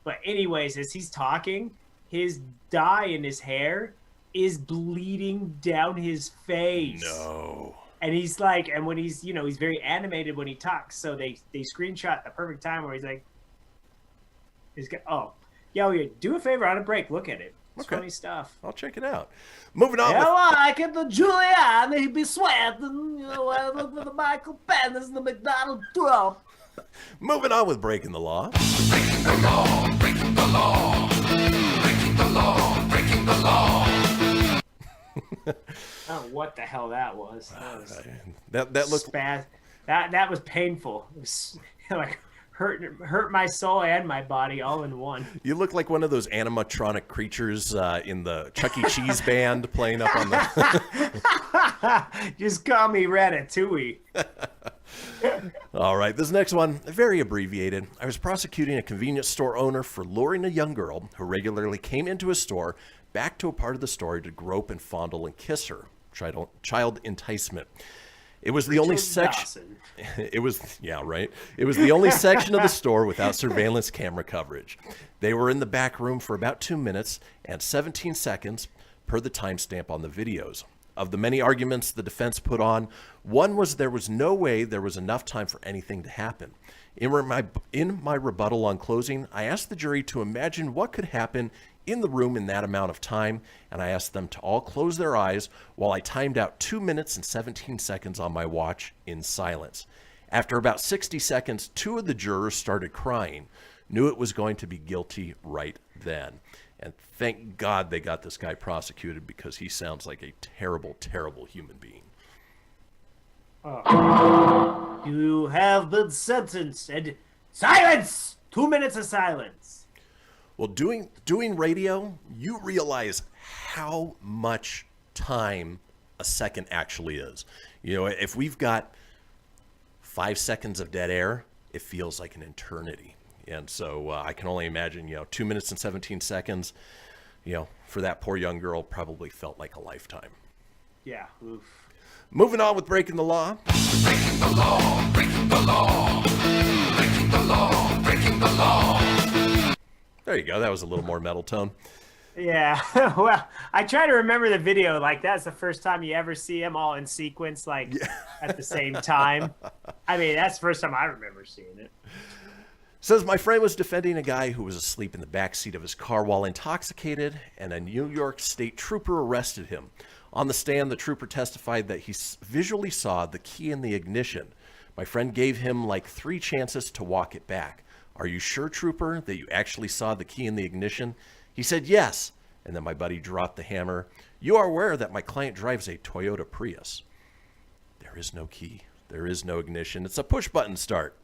But anyways, as he's talking, his dye in his hair is bleeding down his face. No. And he's like, and when he's, he's very animated when he talks. So they screenshot the perfect time where he's like, do a favor on a break. Look at it. It's funny stuff. I'll check it out. Moving on. Like it, the Giuliani, he'd be sweating, look for the Michael Penners and the McDonald Trump. Moving on with Breaking the Law. Breaking the law, breaking the law, breaking the law, breaking the law. I don't know what the hell that was. That looked that was painful. like hurt my soul and my body all in one. You look like one of those animatronic creatures in the Chuck E. Cheese band playing up on the... Just call me Ratatouille. All right, this next one, very abbreviated. I was prosecuting a convenience store owner for luring a young girl who regularly came into his store back to a part of the store to grope and fondle and kiss her. Child enticement. It was the only section. It was the only section of the store without surveillance camera coverage. They were in the back room for about 2 minutes and 17 seconds per the timestamp on the videos. Of the many arguments the defense put on, one was there was no way there was enough time for anything to happen. In my rebuttal on closing, I asked the jury to imagine what could happen in the room in that amount of time, and I asked them to all close their eyes while I timed out 2 minutes and 17 seconds on my watch in silence. After about 60 seconds, 2 of the jurors started crying, knew it was going to be guilty right then. And thank God they got this guy prosecuted, because he sounds like a terrible, terrible human being. You have been sentenced. And silence! 2 minutes of silence. Well, doing radio, you realize how much time a second actually is. You know, if we've got 5 seconds of dead air, it feels like an eternity. And so I can only imagine, 2 minutes and 17 seconds, for that poor young girl probably felt like a lifetime. Yeah. Oof. Moving on with Breaking the Law. Breaking the law, breaking the law, breaking the law, breaking the law. There you go. That was a little more metal tone. Yeah. Well, I try to remember the video. Like, that's the first time you ever see them all in sequence, at the same time. I mean, that's the first time I remember seeing it. Says, my friend was defending a guy who was asleep in the backseat of his car while intoxicated, and a New York State trooper arrested him. On the stand, the trooper testified that he visually saw the key in the ignition. My friend gave him 3 chances to walk it back. Are you sure, trooper, that you actually saw the key in the ignition? He said yes. And then my buddy dropped the hammer. You are aware that my client drives a Toyota Prius. There is no key. There is no ignition. It's a push-button start.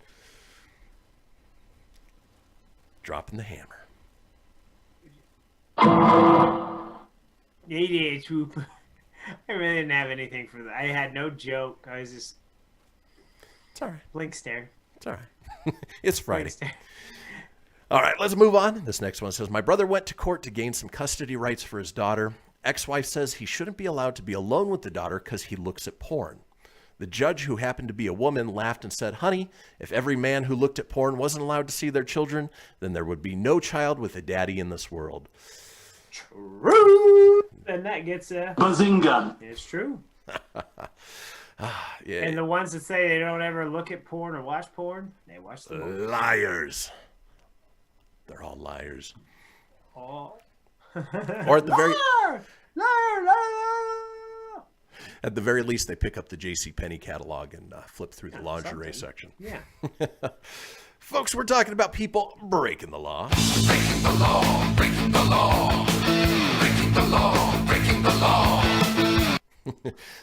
Dropping the hammer. Yeah, trooper. I really didn't have anything for that. I had no joke. I was just... It's all right. Blink stare. It's all right. It's Friday. All right, let's move on. This next one says, my brother went to court to gain some custody rights for his daughter. Ex-wife says he shouldn't be allowed to be alone with the daughter because he looks at porn. The judge, who happened to be a woman, laughed and said, honey, if every man who looked at porn wasn't allowed to see their children, then there would be no child with a daddy in this world. True. And that gets a... Bazinga. It's true. Yeah. And the ones that say they don't ever look at porn or watch porn, they watch the movie. Liars. They're all liars. Oh. Or at the very... Liar. At the very least, they pick up the JCPenney catalog and flip through the lingerie section. Yeah. Folks, we're talking about people breaking the law. Breaking the law, breaking the law, breaking the law, breaking the law.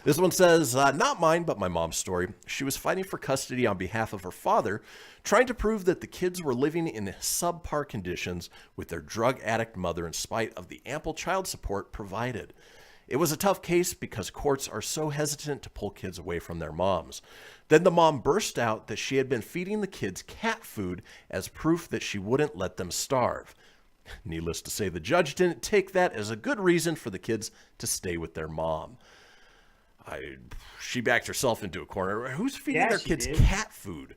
This one says, not mine, but my mom's story. She was fighting for custody on behalf of her father, trying to prove that the kids were living in subpar conditions with their drug addict mother in spite of the ample child support provided. It was a tough case because courts are so hesitant to pull kids away from their moms. Then the mom burst out that she had been feeding the kids cat food as proof that she wouldn't let them starve. Needless to say, the judge didn't take that as a good reason for the kids to stay with their mom. She backed herself into a corner. Who's feeding their kids cat food?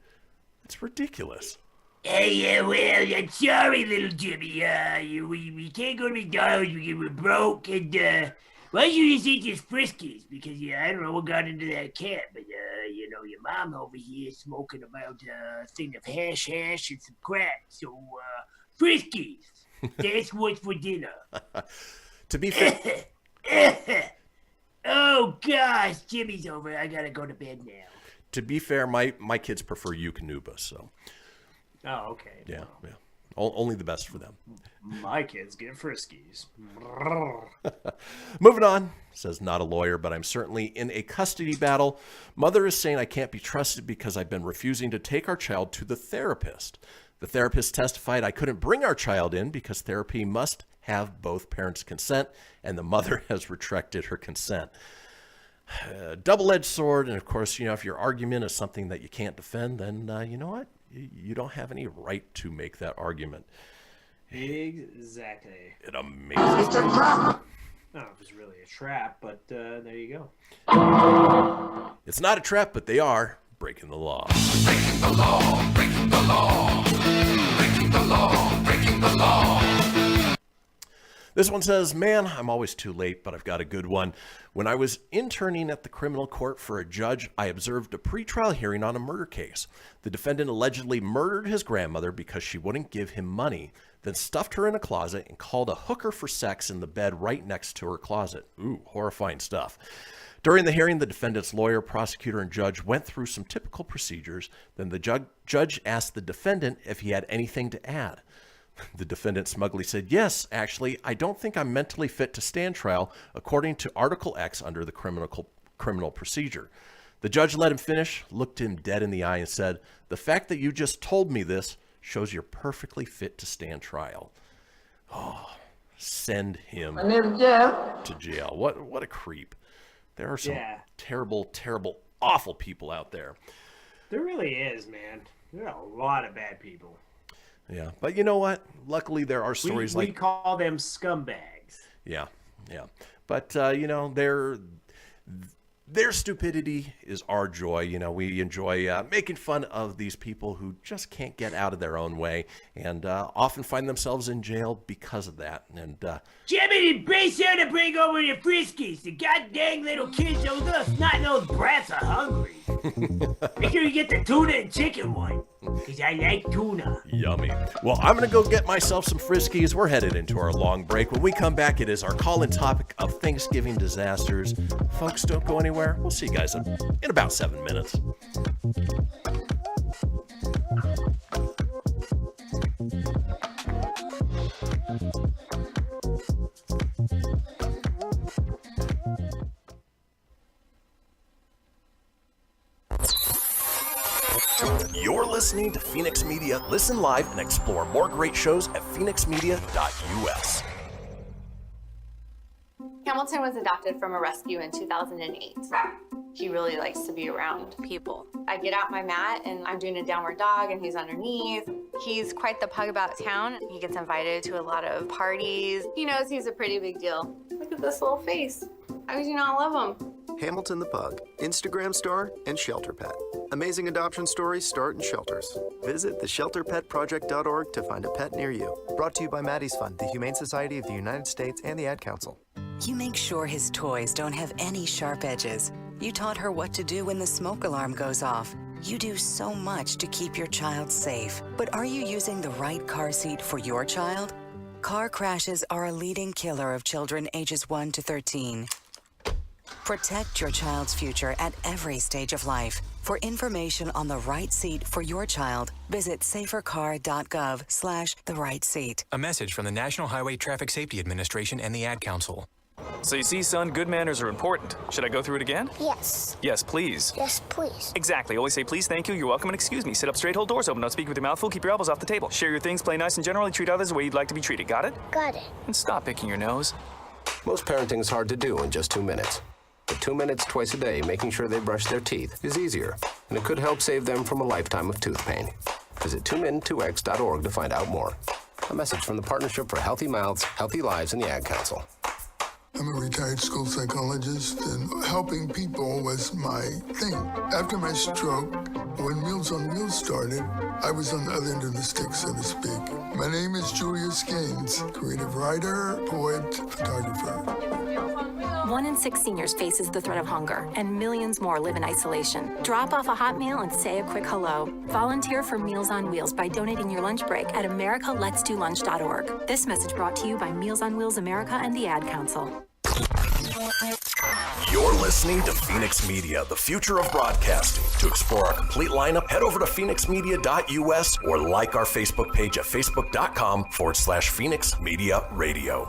It's ridiculous. Hey, well, I'm sorry, little Jimmy. We can't go to McDonald's because we're broke, and why don't you just eat your Friskies? Because I don't know what got into that cat, but your mom over here is smoking about a thing of hash and some crack. So Friskies, that's what's for dinner. To be fair. Oh gosh, Jimmy's over. I gotta go to bed now. To be fair, my kids prefer Eukanuba, so. Oh, okay. Yeah. Only the best for them. My kids get friskies. Moving on, says not a lawyer, but I'm certainly in a custody battle. Mother is saying I can't be trusted because I've been refusing to take our child to the therapist. The therapist testified I couldn't bring our child in because therapy must have both parents' consent, and the mother has retracted her consent. Double-edged sword, and of course, if your argument is something that you can't defend, then you know what? You don't have any right to make that argument. Exactly. It amazes me. I don't know if it's really a trap, but there you go. It's not a trap, but they are breaking the law. Breaking the law, breaking the law, breaking the law, breaking the law. This one says, man, I'm always too late, but I've got a good one. When I was interning at the criminal court for a judge, I observed a pretrial hearing on a murder case. The defendant allegedly murdered his grandmother because she wouldn't give him money, then stuffed her in a closet and called a hooker for sex in the bed right next to her closet. Ooh, horrifying stuff. During the hearing, the defendant's lawyer, prosecutor, and judge went through some typical procedures. Then the judge asked the defendant if he had anything to add. The defendant smugly said, yes, actually, I don't think I'm mentally fit to stand trial according to Article X under the criminal procedure. The judge let him finish, looked him dead in the eye, and said, the fact that you just told me this shows you're perfectly fit to stand trial. Oh, send him to jail. What a creep. There are some terrible, terrible, awful people out there. There really is, man. There are a lot of bad people. Yeah, but you know what? Luckily, there are stories we call them scumbags. Yeah. But, their stupidity is our joy. We enjoy making fun of these people who just can't get out of their own way and often find themselves in jail because of that. And Jiminy, be sure to bring over your friskies. The goddamn little kids, those little snot-nosed brats are hungry. Make sure you get the tuna and chicken one, because I like tuna. Yummy. Well, I'm going to go get myself some friskies. We're headed into our long break. When we come back, it is our call-in topic of Thanksgiving disasters. Folks, don't go anywhere. We'll see you guys in about 7 minutes. You're listening to Fenix Media. Listen live and explore more great shows at fenixmedia.us. Hamilton was adopted from a rescue in 2008. He really likes to be around people. I get out my mat and I'm doing a downward dog and he's underneath. He's quite the pug about town. He gets invited to a lot of parties. He knows he's a pretty big deal. Look at this little face. How could you not love him? Hamilton the Pug, Instagram star and shelter pet. Amazing adoption stories start in shelters. Visit theshelterpetproject.org to find a pet near you. Brought to you by Maddie's Fund, the Humane Society of the United States, and the Ad Council. You make sure his toys don't have any sharp edges. You taught her what to do when the smoke alarm goes off. You do so much to keep your child safe. But are you using the right car seat for your child? Car crashes are a leading killer of children ages 1 to 13. Protect your child's future at every stage of life. For information on the right seat for your child, visit safercar.gov/the-right-seat. A message from the National Highway Traffic Safety Administration and the Ad Council. So you see, son, good manners are important. Should I go through it again? Yes. Yes, please. Yes, please. Exactly. Always say please, thank you, you're welcome, and excuse me. Sit up straight, hold doors open, don't speak with your mouth full, keep your elbows off the table. Share your things, play nice, and generally treat others the way you'd like to be treated. Got it? Got it. And stop picking your nose. Most parenting is hard to do in just 2 minutes. But 2 minutes twice a day making sure they brush their teeth is easier, and it could help save them from a lifetime of tooth pain. Visit 2min2x.org to find out more. A message from the Partnership for Healthy Mouths, Healthy Lives, and the Ad Council. I'm a retired school psychologist, and helping people was my thing. After my stroke, when Meals on Wheels started, I was on the other end of the stick, so to speak. My name is Julius Gaines, creative writer, poet, photographer. 1 in 6 seniors faces the threat of hunger, and millions more live in isolation. Drop off a hot meal and say a quick hello. Volunteer for Meals on Wheels by donating your lunch break at americaletsdolunch.org. This message brought to you by Meals on Wheels America and the Ad Council. You're listening to Fenix Media, the future of broadcasting. To explore our complete lineup, head over to phoenixmedia.us or like our Facebook page at facebook.com/Fenix Media Radio.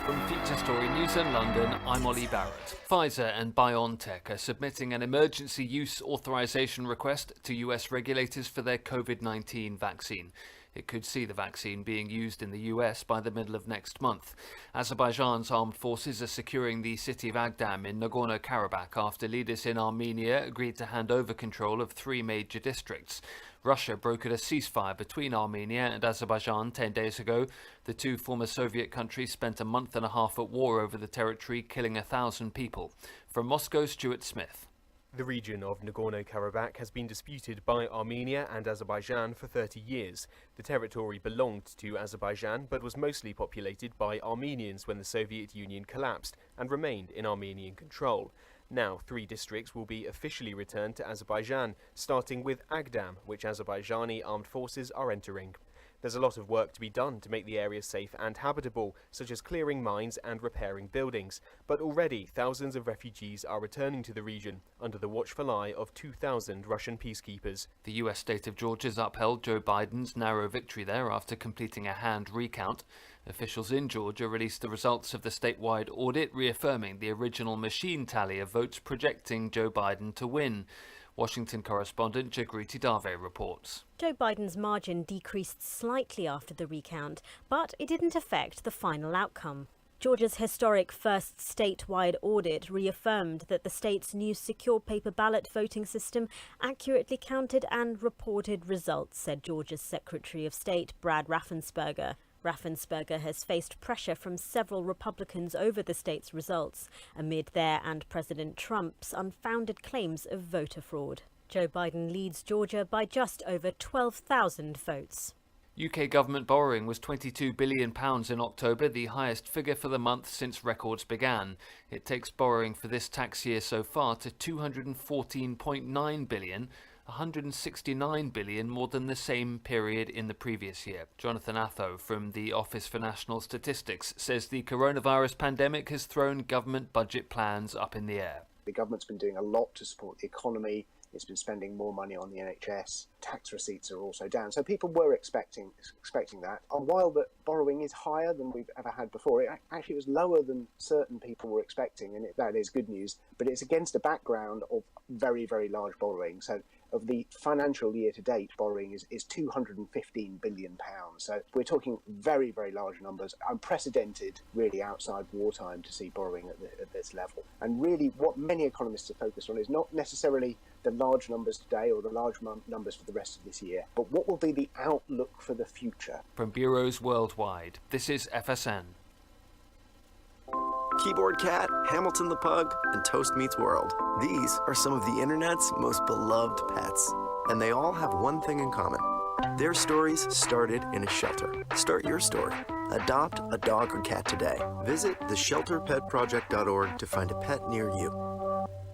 From Feature Story News in London, I'm Ollie Barrett. Pfizer and BioNTech are submitting an emergency use authorization request to US regulators for their COVID-19 vaccine. It could see the vaccine being used in the US by the middle of next month. Azerbaijan's armed forces are securing the city of Agdam in Nagorno-Karabakh after leaders in Armenia agreed to hand over control of 3 major districts. Russia brokered a ceasefire between Armenia and Azerbaijan 10 days ago. The two former Soviet countries spent a month and a half at war over the territory, killing 1,000 people. From Moscow, Stuart Smith. The region of Nagorno-Karabakh has been disputed by Armenia and Azerbaijan for 30 years. The territory belonged to Azerbaijan but was mostly populated by Armenians when the Soviet Union collapsed and remained in Armenian control. Now 3 districts will be officially returned to Azerbaijan, starting with Agdam, which Azerbaijani armed forces are entering. There's a lot of work to be done to make the area safe and habitable, such as clearing mines and repairing buildings. But already thousands of refugees are returning to the region under the watchful eye of 2,000 Russian peacekeepers. The US state of Georgia's upheld Joe Biden's narrow victory there after completing a hand recount. Officials in Georgia released the results of the statewide audit, reaffirming the original machine tally of votes projecting Joe Biden to win. Washington correspondent Jagruti Dave reports. Joe Biden's margin decreased slightly after the recount, but it didn't affect the final outcome. Georgia's historic first statewide audit reaffirmed that the state's new secure paper ballot voting system accurately counted and reported results, said Georgia's Secretary of State Brad Raffensperger. Raffensperger has faced pressure from several Republicans over the state's results, amid their and President Trump's unfounded claims of voter fraud. Joe Biden leads Georgia by just over 12,000 votes. UK government borrowing was £22 billion in October, the highest figure for the month since records began. It takes borrowing for this tax year so far to £214.9 billion, £169 billion more than the same period in the previous year. Jonathan Atho from the Office for National Statistics says the coronavirus pandemic has thrown government budget plans up in the air. The government's been doing a lot to support the economy. It's been spending more money on the NHS. Tax receipts are also down. So people were expecting that. And while the borrowing is higher than we've ever had before, it actually was lower than certain people were expecting. And that is good news. But it's against a background of very, very large borrowing. So of the financial year to date, borrowing is £215 billion. So we're talking very, very large numbers, unprecedented really outside wartime to see borrowing at this level. And really what many economists are focused on is not necessarily the large numbers today or the large numbers for the rest of this year, but what will be the outlook for the future? From bureaus worldwide, this is FSN. Keyboard Cat, Hamilton the Pug, and Toast Meets World. These are some of the internet's most beloved pets. And they all have one thing in common. Their stories started in a shelter. Start your story. Adopt a dog or cat today. Visit theshelterpetproject.org to find a pet near you.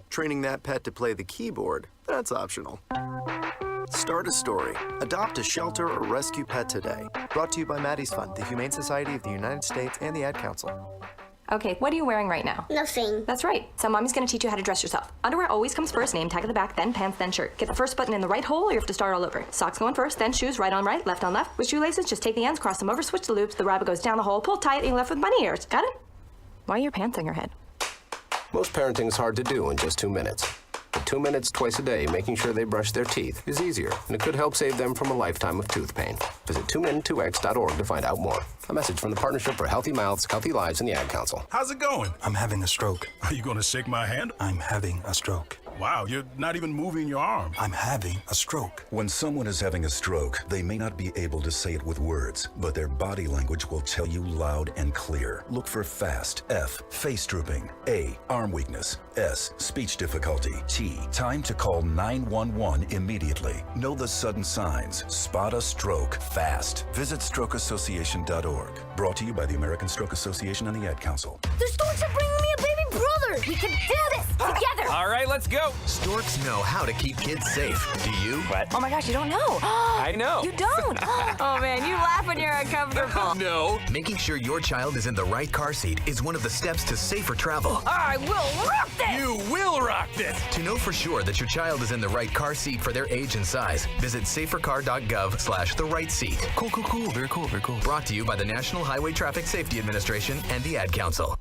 Training that pet to play the keyboard, that's optional. Start a story. Adopt a shelter or rescue pet today. Brought to you by Maddie's Fund, the Humane Society of the United States, and the Ad Council. Okay, what are you wearing right now? Nothing. That's right. So mommy's gonna teach you how to dress yourself. Underwear always comes first, name tag at the back, then pants, then shirt. Get the first button in the right hole or you have to start all over. Socks going first, then shoes, right on right, left on left. With shoelaces, just take the ends, cross them over, switch the loops, the rabbit goes down the hole, pull tight, and you're left with bunny ears. Got it? Why are your pants on your head? Most parenting is hard to do in just 2 minutes. But 2 minutes twice a day making sure they brush their teeth is easier, and it could help save them from a lifetime of tooth pain. Visit 2min2x.org to find out more. A message from the Partnership for Healthy Mouths, Healthy Lives, and the Ad Council. How's it going? I'm having a stroke. Are you going to shake my hand? I'm having a stroke. Wow, you're not even moving your arm. I'm having a stroke. When someone is having a stroke, they may not be able to say it with words, but their body language will tell you loud and clear. Look for FAST. F, face drooping. A, arm weakness. S, speech difficulty. T, time to call 911 immediately. Know the sudden signs. Spot a stroke fast. Visit strokeassociation.org. Brought to you by the American Stroke Association and the Ad Council. The storks are bringing me a baby brother! We can do this together! All right, let's go. Storks know how to keep kids safe. Do you? What? Oh my gosh, you don't know. I know. You don't. Oh man, you laugh when you're uncomfortable. No. Making sure your child is in the right car seat is one of the steps to safer travel. I will rock this. You will rock this. To know for sure that your child is in the right car seat for their age and size, visit safercar.gov/the right seat. Cool. Very cool. Brought to you by the National Highway Traffic Safety Administration and the Ad Council.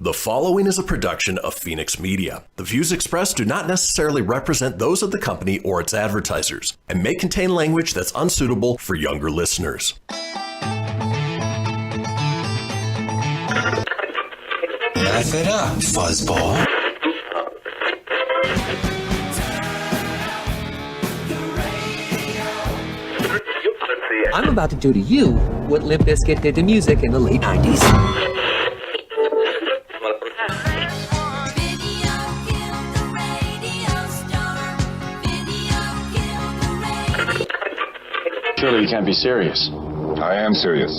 The following is a production of Fenix Media. The views expressed do not necessarily represent those of the company or its advertisers and may contain language that's unsuitable for younger listeners. Laugh it up, fuzzball. I'm about to do to you what Limp Bizkit did to music in the late 90s. Surely you can't be serious. I am serious.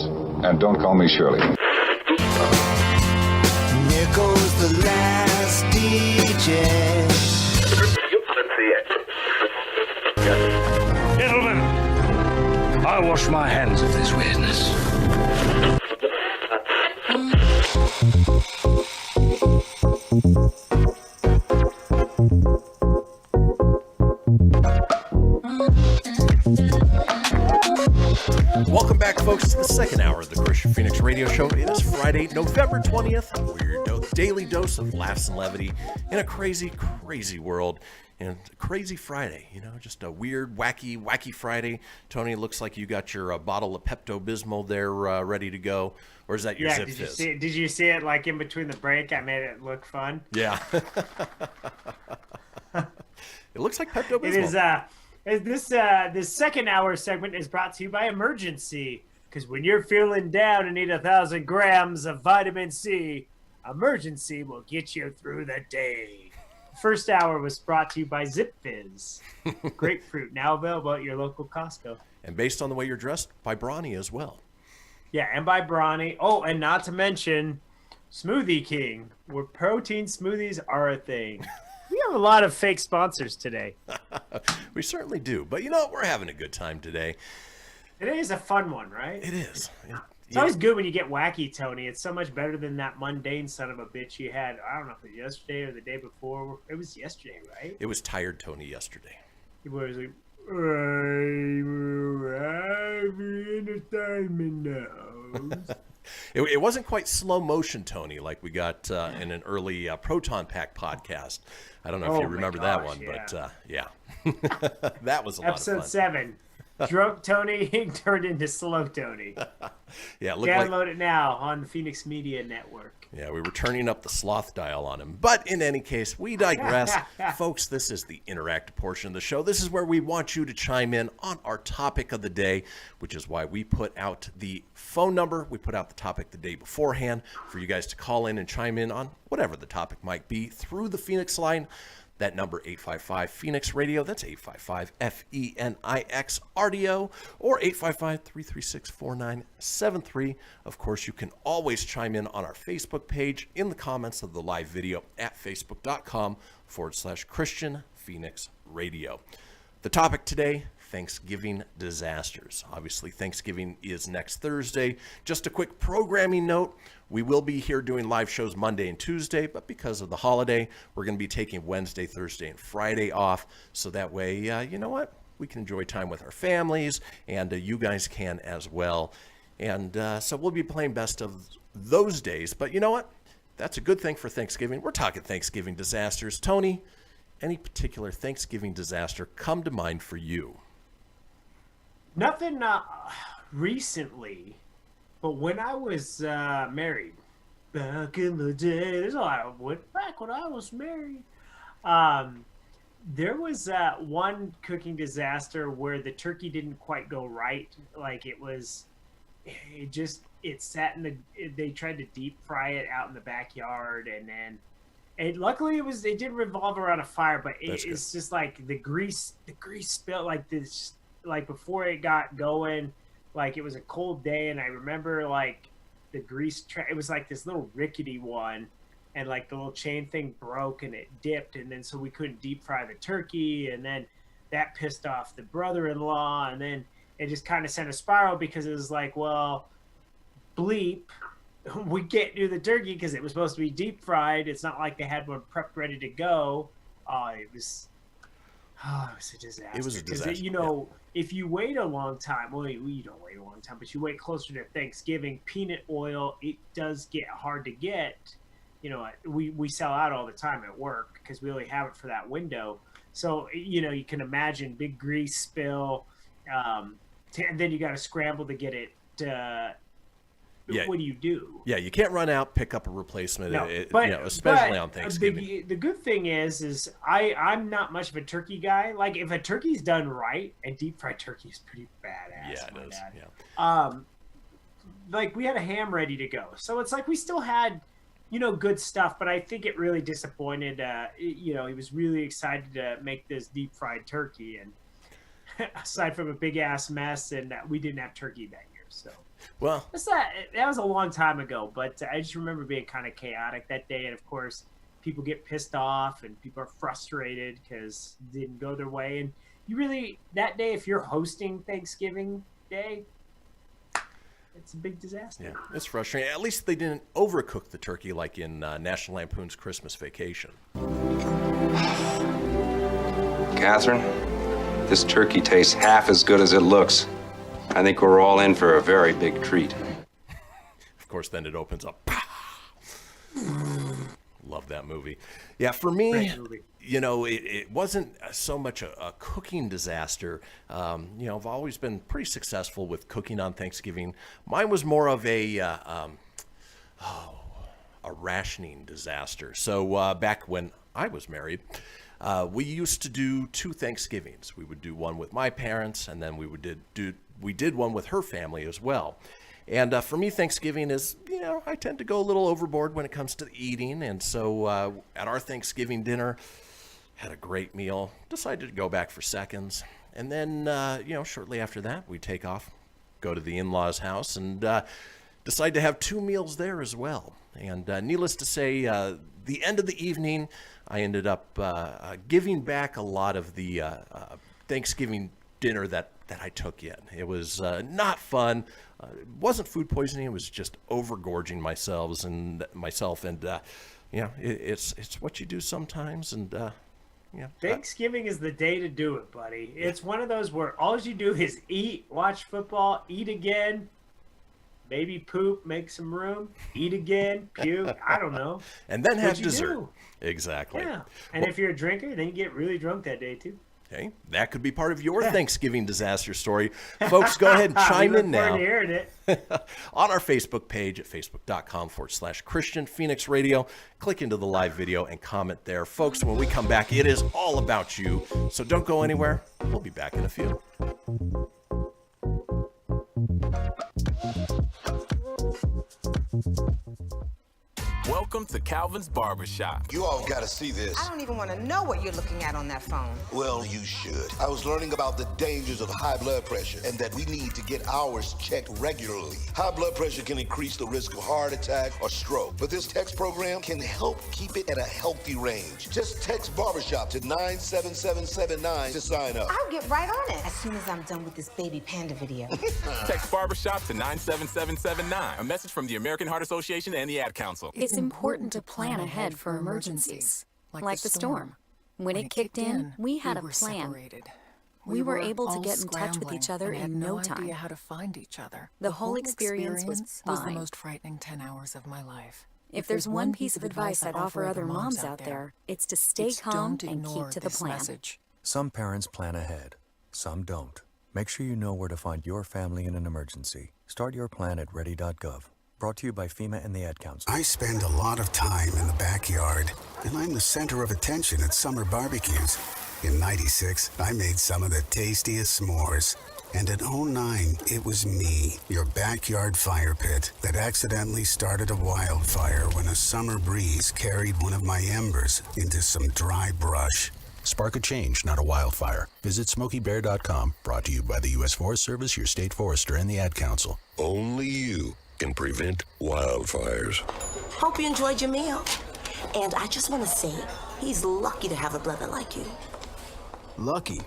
And don't call me Shirley. There goes the last DJ. Gentlemen, I wash my hands of this weirdness. Welcome back, folks, to the second hour of the Kristian Fenix Radio Show. It is Friday, November 20th. We're your daily dose of laughs and levity in a crazy, crazy world. And a crazy Friday, just a weird, wacky Friday. Tony, it looks like you got your bottle of Pepto-Bismol there ready to go. Or is that your Zip Fizz? Did you see it like in between the break? I made it look fun. Yeah. It looks like Pepto-Bismol. It is, this second hour segment is brought to you by Emergency. Because when you're feeling down and need 1,000 grams of vitamin C, Emergency will get you through the day. First hour was brought to you by Zip Fizz. Grapefruit, now available at your local Costco. And based on the way you're dressed, by Brawny as well. Yeah, and by Brawny. Oh, and not to mention Smoothie King, where protein smoothies are a thing. We have a lot of fake sponsors today. We certainly do. But we're having a good time today. Today is a fun one, right? It is. It's always good when you get wacky, Tony. It's so much better than that mundane son of a bitch you had. I don't know if it was yesterday or the day before. It was yesterday, right? It was Tired Tony yesterday. It was like, I'm in a diamond nose. It wasn't quite slow motion Tony like we got in an early Proton Pack podcast. I don't know if you remember that one, but yeah. That was a lot of fun. Episode 7. Drunk Tony turned into Slow Tony. Yeah, download it now on the Fenix Media Network. Yeah, we were turning up the sloth dial on him. But in any case, we digress. Folks, this is the interactive portion of the show. This is where we want you to chime in on our topic of the day, which is why we put out the phone number. We put out the topic the day beforehand for you guys to call in and chime in on whatever the topic might be through the Fenix line. That number, 855-FENIX Radio. That's 855-FENIX RDO or 855-336-4973. Of course, you can always chime in on our Facebook page in the comments of the live video at facebook.com/Kristian Fenix Radio. The topic today, Thanksgiving disasters. Obviously, Thanksgiving is next Thursday. Just a quick programming note. We will be here doing live shows Monday and Tuesday, but because of the holiday, we're going to be taking Wednesday, Thursday, and Friday off. So that way, you know what? We can enjoy time with our families, and you guys can as well. And so we'll be playing best of those days. But you know what? That's a good thing for Thanksgiving. We're talking Thanksgiving disasters. Tony, any particular Thanksgiving disaster come to mind for you? Nothing recently, but when I was married, back in the day, there's a lot of back when I was married. There was one cooking disaster where the turkey didn't quite go right. Like it sat in they tried to deep fry it out in the backyard, and then luckily it didn't revolve around a fire, but it's just like the grease spilled like this. Like before it got going, like it was a cold day, and I remember like the grease it was like this little rickety one, and like the little chain thing broke and it dipped, and then so we couldn't deep fry the turkey, and then that pissed off the brother-in-law, and then it just kind of sent a spiral because it was like, well, bleep, we can't do the turkey because it was supposed to be deep fried. It's not like they had one prepped ready to go. It was a disaster. It was a disaster. You know, if you wait a long time, well, you don't wait a long time, but you wait closer to Thanksgiving, peanut oil, it does get hard to get. You know, we sell out all the time at work because we only have it for that window. So, you know, you can imagine big grease spill, and then you got to scramble to get it. What do you do? Yeah, you can't run out, pick up a replacement, No, especially on Thanksgiving. The good thing is I'm not much of a turkey guy. Like, if a turkey's done right, and deep fried turkey is pretty badass. Yeah, it is. Yeah. Like, we had a ham ready to go, so it's like we still had, you know, good stuff. But I think it really disappointed. You know, he was really excited to make this deep fried turkey, and aside from a big ass mess, and we didn't have turkey that year, so. Well, that was a long time ago, but I just remember being kind of chaotic that day. And of course, people get pissed off and people are frustrated because it didn't go their way. And you really, that day, if you're hosting Thanksgiving Day, it's a big disaster. Yeah, it's frustrating. At least they didn't overcook the turkey like in National Lampoon's Christmas Vacation. Catherine, this turkey tastes half as good as it looks. I think we're all in for a very big treat. Of course, then it opens up. Love that movie. Yeah, for me, you know, it wasn't so much a cooking disaster. You know, I've always been pretty successful with cooking on Thanksgiving. Mine was more of a rationing disaster. So back when I was married, we used to do 2 Thanksgivings. We would do one with my parents, and then we did one with her family as well. And for me, Thanksgiving is, you know, I tend to go a little overboard when it comes to eating. And so at our Thanksgiving dinner, had a great meal, decided to go back for seconds. And then, you know, shortly after that, we take off, go to the in-laws' house, and decide to have 2 meals there as well. And needless to say, the end of the evening, I ended up giving back a lot of the Thanksgiving dinner that I took in. It was not fun. It wasn't food poisoning. It was just overgorging myself, and you know, it's what you do sometimes. And yeah, Thanksgiving is the day to do it, buddy. It's one of those where all you do is eat, watch football, eat again, maybe poop, make some room, eat again, puke. I don't know. And then have dessert. Do. Exactly. Yeah. And if you're a drinker, then you get really drunk that day too. Okay, that could be part of your Thanksgiving disaster story. Folks, go ahead and chime in now on our Facebook page at facebook.com/Kristian Fenix Radio. Click into the live video and comment there. Folks, when we come back, it is all about you. So don't go anywhere. We'll be back in a few. Welcome to Calvin's Barbershop. You all gotta see this. I don't even want to know what you're looking at on that phone. Well, you should. I was learning about the dangers of high blood pressure and that we need to get ours checked regularly. High blood pressure can increase the risk of heart attack or stroke, but this text program can help keep it at a healthy range. Just text Barbershop to 97779 to sign up. I'll get right on it as soon as I'm done with this baby panda video. Text Barbershop to 97779. A message from the American Heart Association and the Ad Council. It's important to plan ahead for emergencies, like the storm. When it kicked in, we had a plan. Separated. We were able to get in touch with each other in no time. I had no idea how to find each other. The whole experience was fine. the most frightening 10 hours of my life. If there's one piece of advice I'd offer other moms out there, it's to stay calm and keep to the plan. Some parents plan ahead, some don't. Make sure you know where to find your family in an emergency. Start your plan at ready.gov. Brought to you by FEMA and the Ad Council. I spend a lot of time in the backyard, and I'm the center of attention at summer barbecues. In '96, I made some of the tastiest s'mores. And in '09, it was me, your backyard fire pit, that accidentally started a wildfire when a summer breeze carried one of my embers into some dry brush. Spark a change, not a wildfire. Visit SmokeyBear.com. Brought to you by the U.S. Forest Service, your state forester, and the Ad Council. Only you can prevent wildfires. Hope you enjoyed your meal. And I just want to say, he's lucky to have a brother like you. Lucky?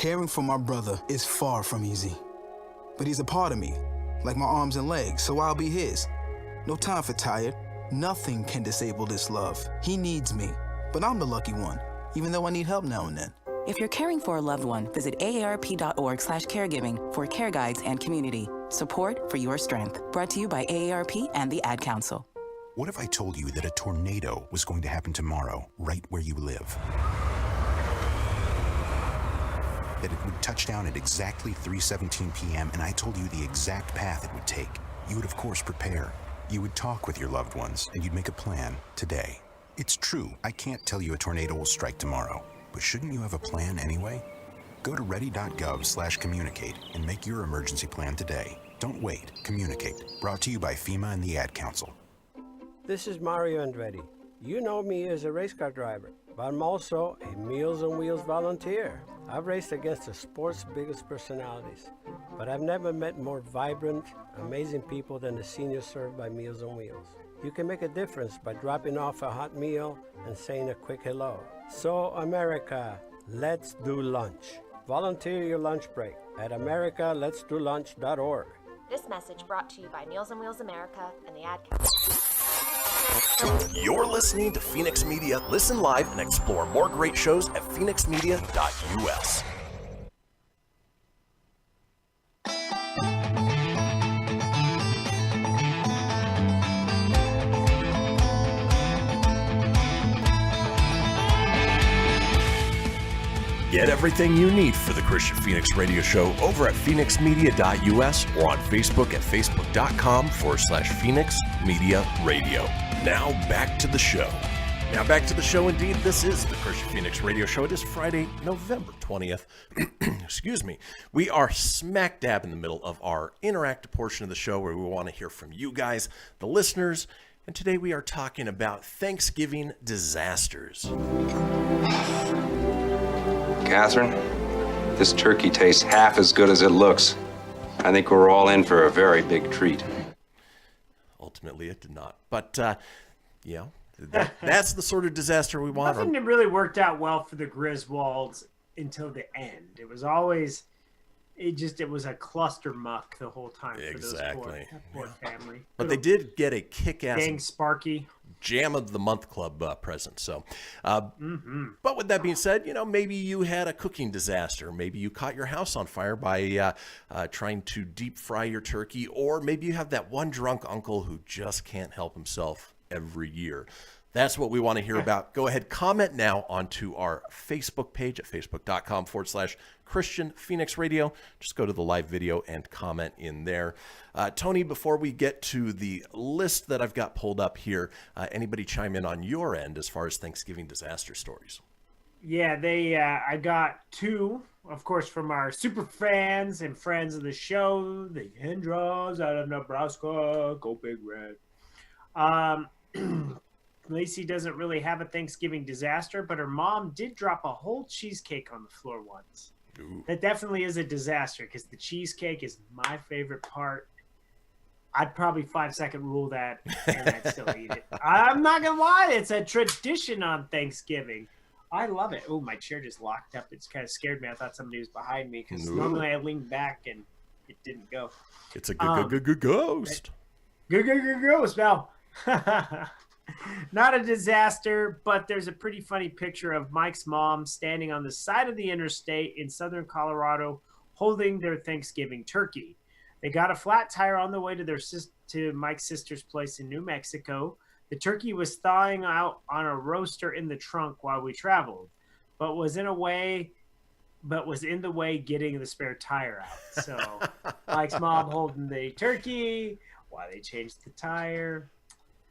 Caring for my brother is far from easy. But he's a part of me, like my arms and legs, so I'll be his. No time for tired. Nothing can disable this love. He needs me, but I'm the lucky one, even though I need help now and then. If you're caring for a loved one, visit aarp.org/caregiving for care guides and community. Support for your strength. Brought to you by AARP and the Ad Council. What if I told you that a tornado was going to happen tomorrow, right where you live? That it would touch down at exactly 3:17 p.m. and I told you the exact path it would take. You would, of course, prepare. You would talk with your loved ones, and you'd make a plan today. It's true, I can't tell you a tornado will strike tomorrow, but shouldn't you have a plan anyway? Go to ready.gov/communicate and make your emergency plan today. Don't wait, communicate. Brought to you by FEMA and the Ad Council. This is Mario Andretti. You know me as a race car driver, but I'm also a Meals on Wheels volunteer. I've raced against the sport's biggest personalities, but I've never met more vibrant, amazing people than the seniors served by Meals on Wheels. You can make a difference by dropping off a hot meal and saying a quick hello. So, America, let's do lunch. Volunteer your lunch break at americaletsdolunch.org. This message brought to you by Meals on Wheels America and the Ad Council. You're listening to Fenix Media. Listen live and explore more great shows at fenixmedia.us. Get everything you need for the Kristian Fenix radio show over at fenixmedia.us or on Facebook at facebook.com/Fenix Media Radio. Now back to the show. Indeed. This is the Kristian Fenix radio show. It is Friday, November 20th. Excuse me. We are smack dab in the middle of our interactive portion of the show where we want to hear from you guys, the listeners. And today we are talking about Thanksgiving disasters. Catherine, this turkey tastes half as good as it looks. I think we're all in for a very big treat. Ultimately, it did not. But, that's the sort of disaster we want. Nothing really worked out well for the Griswolds until the end. It was always, it was a cluster muck the whole time for those poor family. But they did get a kick-ass Dang Sparky Jam of the Month Club present. So, but with that being said, maybe you had a cooking disaster. Maybe you caught your house on fire by trying to deep fry your turkey, or maybe you have that one drunk uncle who just can't help himself every year. That's what we want to hear about. Go ahead, comment now onto our Facebook page at facebook.com/Kristian Fenix Radio. Just go to the live video and comment in there. Tony, before we get to the list that I've got pulled up here, anybody chime in on your end as far as Thanksgiving disaster stories? Yeah, I got two, of course, from our super fans and friends of the show, the Hendras out of Nebraska. Go Big Red. Lacey doesn't really have a Thanksgiving disaster, but her mom did drop a whole cheesecake on the floor once. Ooh. That definitely is a disaster because the cheesecake is my favorite part. I'd probably 5-second rule that and I'd still eat it. I'm not going to lie. It's a tradition on Thanksgiving. I love it. Oh, my chair just locked up. It's kind of scared me. I thought somebody was behind me because normally I lean back and it didn't go. It's a ghost. Ghost. Now, not a disaster, but there's a pretty funny picture of Mike's mom standing on the side of the interstate in southern Colorado holding their Thanksgiving turkey. They got a flat tire on the way to Mike's sister's place in New Mexico. The turkey was thawing out on a roaster in the trunk while we traveled, but was in the way getting the spare tire out. So Mike's mom holding the turkey while they changed the tire.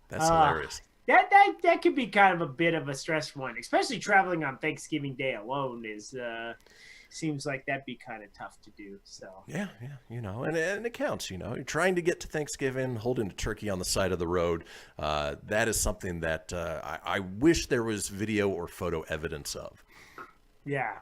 That's hilarious. That could be kind of a bit of a stressful one, especially traveling on Thanksgiving Day alone. Seems like that'd be kind of tough to do. So yeah, and it counts. You're trying to get to Thanksgiving, holding a turkey on the side of the road. That is something that I wish there was video or photo evidence of. Yeah.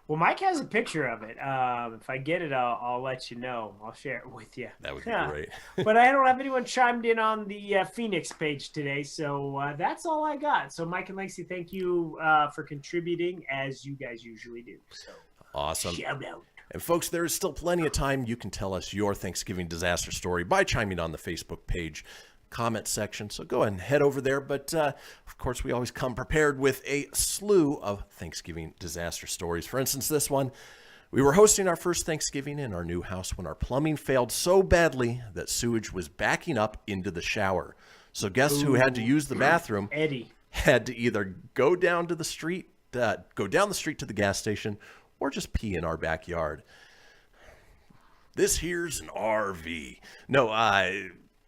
Well, Mike has a picture of it. If I get it, I'll let you know. I'll share it with you. That would be great. But I don't have anyone chimed in on the Phoenix page today, so that's all I got. So Mike and Lacey, thank you for contributing as you guys usually do. So Awesome. Shout out. And folks, there is still plenty of time. You can tell us your Thanksgiving disaster story by chiming on the Facebook page comment section. So go ahead and head over there. But of course, we always come prepared with a slew of Thanksgiving disaster stories. For instance, this one, we were hosting our first Thanksgiving in our new house when our plumbing failed so badly that sewage was backing up into the shower. So guests who had to use the bathroom Eddie had to either go down the street to the gas station or just pee in our backyard. This here's an RV. No,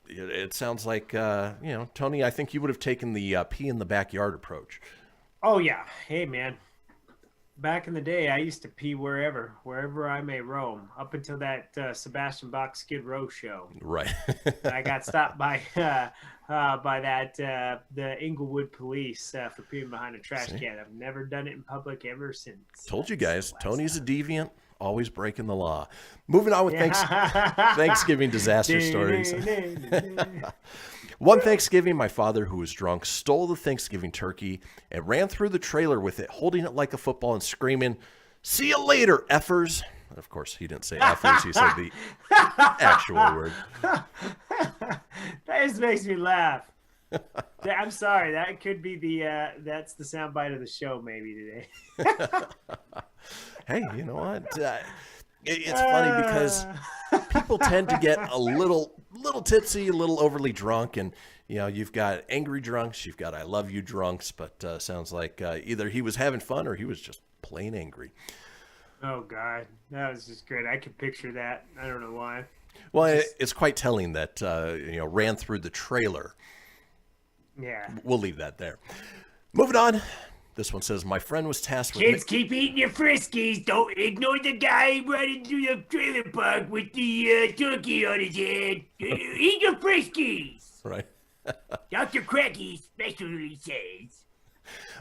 it sounds like, Tony, I think you would have taken the pee in the backyard approach. Oh, yeah. Hey, man. Back in the day, I used to pee wherever I may roam, up until that Sebastian Bach Skid Row show. Right. I got stopped by the Inglewood police for peeing behind a trash can. I've never done it in public ever since. Told you guys, Tony's a deviant, always breaking the law. Moving on with Thanksgiving disaster stories. One Thanksgiving, my father, who was drunk, stole the Thanksgiving turkey and ran through the trailer with it, holding it like a football and screaming, "See you later, effers." Of course, he didn't say effers. He said the actual word. That just makes me laugh. I'm sorry. That could be that's the soundbite of the show maybe today. Hey, you know what? It's funny because people tend to get a little tipsy, a little overly drunk, and you've got angry drunks, you've got I love you drunks, but sounds like either he was having fun or he was just plain angry. Oh God, that was just great. I could picture that. I don't know why. Well, it's quite telling that ran through the trailer. Yeah. We'll leave that there. Moving on. This one says, my friend was tasked with... Kids, keep eating your Friskies. Don't ignore the guy running through the trailer park with the turkey on his head. Eat your Friskies. Right. Dr. Cracky specially says.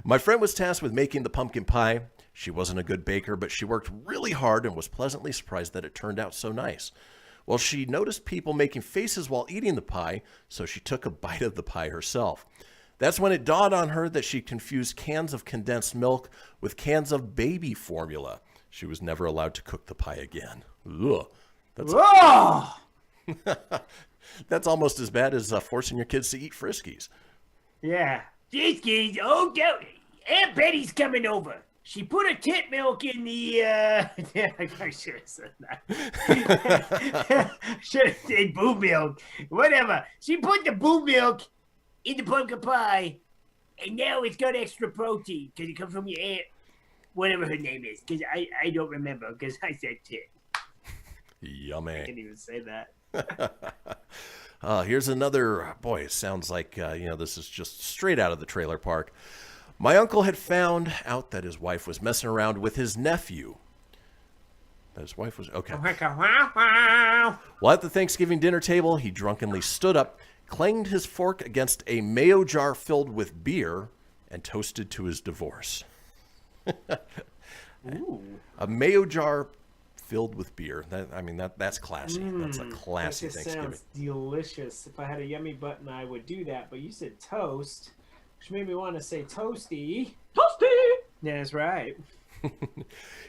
My friend was tasked with making the pumpkin pie. She wasn't a good baker, but she worked really hard and was pleasantly surprised that it turned out so nice. Well, she noticed people making faces while eating the pie, so she took a bite of the pie herself. That's when it dawned on her that she confused cans of condensed milk with cans of baby formula. She was never allowed to cook the pie again. Ugh. That's almost as bad as forcing your kids to eat Friskies. Yeah. Friskies? Oh, Aunt Betty's coming over. She put her tit milk in the, I should have said that. Should have said boo milk. Whatever. She put the boo milk in the pumpkin pie, and now it's got extra protein because it comes from your aunt, whatever her name is, because I don't remember because I said tit. Yummy. I can't even say that. Here's another, boy, it sounds like, this is just straight out of the trailer park. My uncle had found out that his wife was messing around with his nephew. That his wife was, okay. Well, at the Thanksgiving dinner table, he drunkenly stood up, clanged his fork against a mayo jar filled with beer, and toasted to his divorce. Ooh. A mayo jar filled with beer. That's classy. That's a classy Thanksgiving. Sounds delicious. If I had a yummy button, I would do that. But you said toast, which made me want to say toasty. Toasty! Yeah, that's right.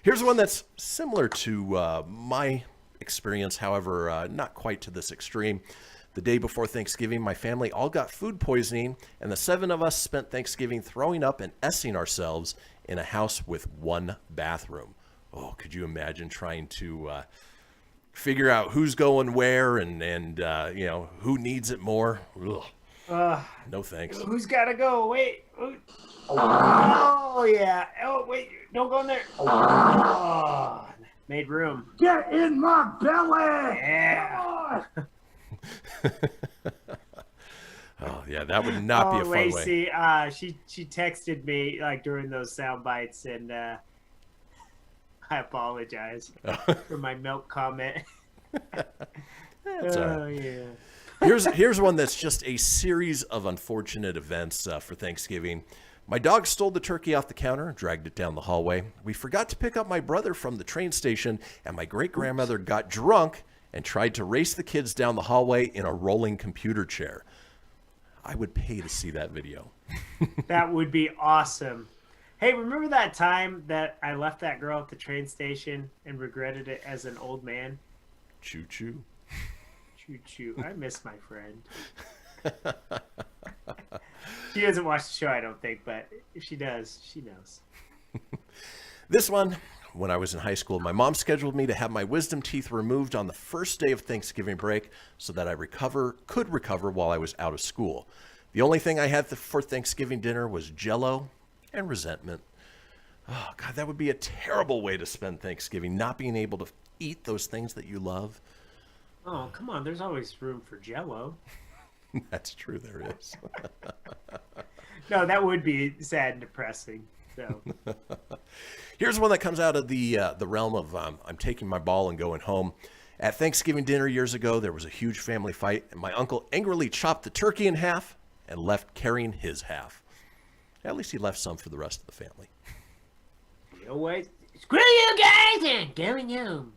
Here's one that's similar to my experience, however, not quite to this extreme. The day before Thanksgiving, my family all got food poisoning, and the 7 of us spent Thanksgiving throwing up and essing ourselves in a house with one bathroom. Oh, could you imagine trying to figure out who's going where and who needs it more? Ugh. No thanks. Who's got to go? Wait. Oh, yeah. Oh, wait. Don't go in there. Oh, made room. Get in my belly! Yeah. Oh, yeah, that would not be a fun Lacey, way. She texted me like during those sound bites, and I apologize for my milk comment. That's all right. Yeah. Here's one that's just a series of unfortunate events for Thanksgiving. My dog stole the turkey off the counter and dragged it down the hallway. We forgot to pick up my brother from the train station, and my great-grandmother got drunk and tried to race the kids down the hallway in a rolling computer chair. I would pay to see that video. That would be awesome. Hey, remember that time that I left that girl at the train station and regretted it as an old man? Choo-choo. Choo-choo. I miss my friend. She doesn't watch the show, I don't think, but if she does, she knows. This one, when I was in high school, my mom scheduled me to have my wisdom teeth removed on the first day of Thanksgiving break so that I could recover while I was out of school. The only thing I had for Thanksgiving dinner was Jell-O and resentment. Oh, God, that would be a terrible way to spend Thanksgiving, not being able to eat those things that you love. Oh, come on. There's always room for Jell-O. That's true. There is. No, that would be sad and depressing. So here's one that comes out of the realm of I'm taking my ball and going home. At Thanksgiving dinner years ago, there was a huge family fight, and my uncle angrily chopped the turkey in half and left carrying his half. At least he left some for the rest of the family. You know what? Screw you guys and going home.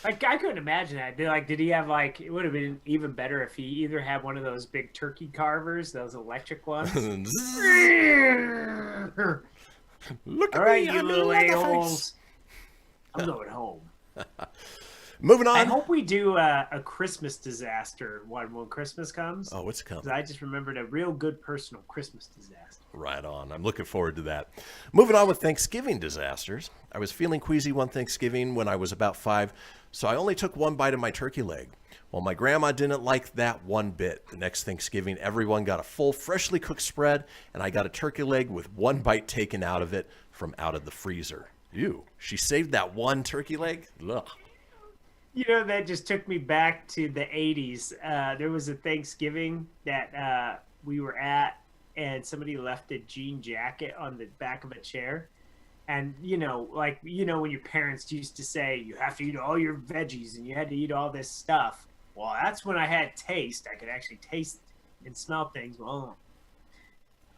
Like, I couldn't imagine that. Did he have, like, it would have been even better if he either had one of those big turkey carvers, those electric ones. Look at all right, me, you I'm little in a-holes. I'm going home. Moving on. I hope we do a Christmas disaster one when Christmas comes. Oh, it's coming. 'Cause I just remembered a real good personal Christmas disaster. Right on. I'm looking forward to that. Moving on with Thanksgiving disasters. I was feeling queasy one Thanksgiving when I was about 5, so I only took one bite of my turkey leg. Well, my grandma didn't like that one bit. The next Thanksgiving, everyone got a full, freshly cooked spread, and I got a turkey leg with one bite taken out of it from out of the freezer. Ew. She saved that one turkey leg? Ugh. You know, that just took me back to the 80s. There was a Thanksgiving that we were at, and somebody left a jean jacket on the back of a chair. And, when your parents used to say, you have to eat all your veggies and you had to eat all this stuff. Well, that's when I had taste. I could actually taste and smell things. Well,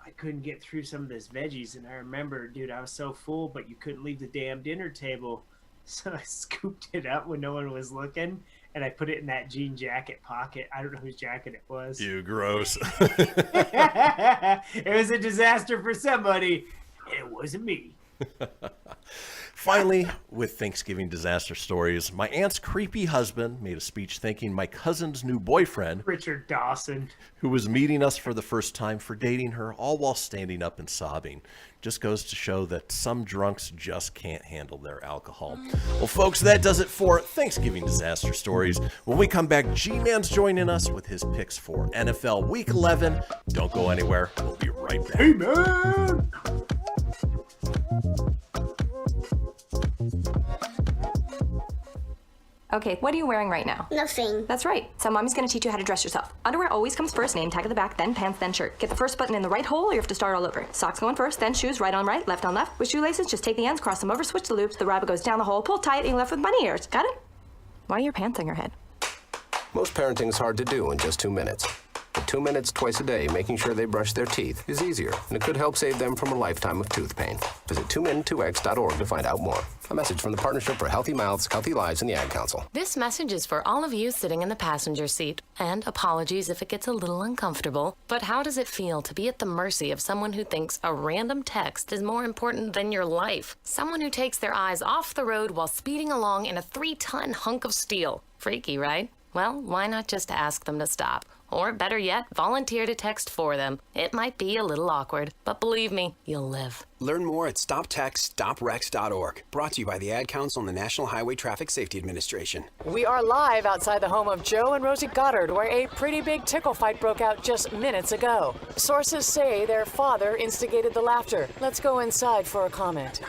I couldn't get through some of this veggies. And I remember, dude, I was so full, but you couldn't leave the damn dinner table. So I scooped it up when no one was looking, and I put it in that jean jacket pocket. I don't know whose jacket it was. Ew, gross. It was a disaster for somebody, and it wasn't me. Finally, with Thanksgiving disaster stories, my aunt's creepy husband made a speech thanking my cousin's new boyfriend, Richard Dawson, who was meeting us for the first time, for dating her, all while standing up and sobbing. Just goes to show that some drunks just can't handle their alcohol. Well, folks, that does it for Thanksgiving disaster stories. When we come back, G-Man's joining us with his picks for NFL Week 11. Don't go anywhere. We'll be right back. Hey, man! Okay, what are you wearing right now? Nothing. That's right. So mommy's gonna teach you how to dress yourself. Underwear always comes first, name tag at the back, then pants, then shirt. Get the first button in the right hole or you have to start all over. Socks going first, then shoes, right on right, left on left. With shoelaces, just take the ends, cross them over, switch the loops, the rabbit goes down the hole, pull tight, and you're left with bunny ears. Got it? Why are your pants on your head? Most parenting's hard to do in just 2 minutes. But 2 minutes twice a day making sure they brush their teeth is easier, and it could help save them from a lifetime of tooth pain. Visit 2min2x.org to find out more. A message from the Partnership for Healthy Mouths, Healthy Lives, and the Ad Council. This message is for all of you sitting in the passenger seat. And apologies if it gets a little uncomfortable. But how does it feel to be at the mercy of someone who thinks a random text is more important than your life? Someone who takes their eyes off the road while speeding along in a 3-ton hunk of steel. Freaky, right? Well, why not just ask them to stop? Or better yet, volunteer to text for them. It might be a little awkward, but believe me, you'll live. Learn more at StopTextStopWrecks.org. Brought to you by the Ad Council and the National Highway Traffic Safety Administration. We are live outside the home of Joe and Rosie Goddard, where a pretty big tickle fight broke out just minutes ago. Sources say their father instigated the laughter. Let's go inside for a comment.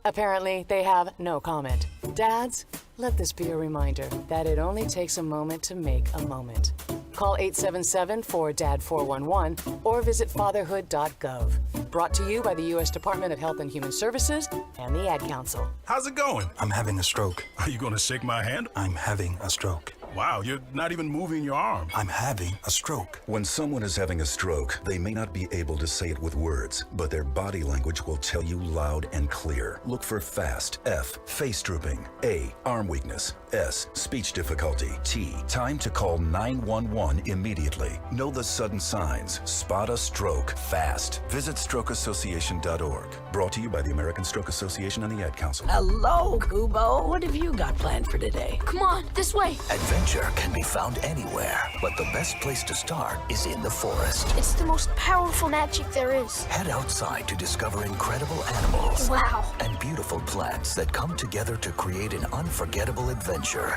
Apparently, they have no comment. Dads, let this be a reminder that it only takes a moment to make a moment. Call 877-4DAD-411 or visit fatherhood.gov. Brought to you by the U.S. Department of Health and Human Services and the Ad Council. How's it going? I'm having a stroke. Are you going to shake my hand? I'm having a stroke. Wow, you're not even moving your arm. I'm having a stroke. When someone is having a stroke, they may not be able to say it with words, but their body language will tell you loud and clear. Look for FAST. F, face drooping. A, arm weakness. S, speech difficulty. T, time to call 911 immediately. Know the sudden signs. Spot a stroke fast. Visit strokeassociation.org. Brought to you by the American Stroke Association and the Ad Council. Hello, Kubo. What have you got planned for today? Come on, this way. Adventure can be found anywhere, but the best place to start is in the forest. It's the most powerful magic there is. Head outside to discover incredible animals. Wow. And beautiful plants that come together to create an unforgettable adventure.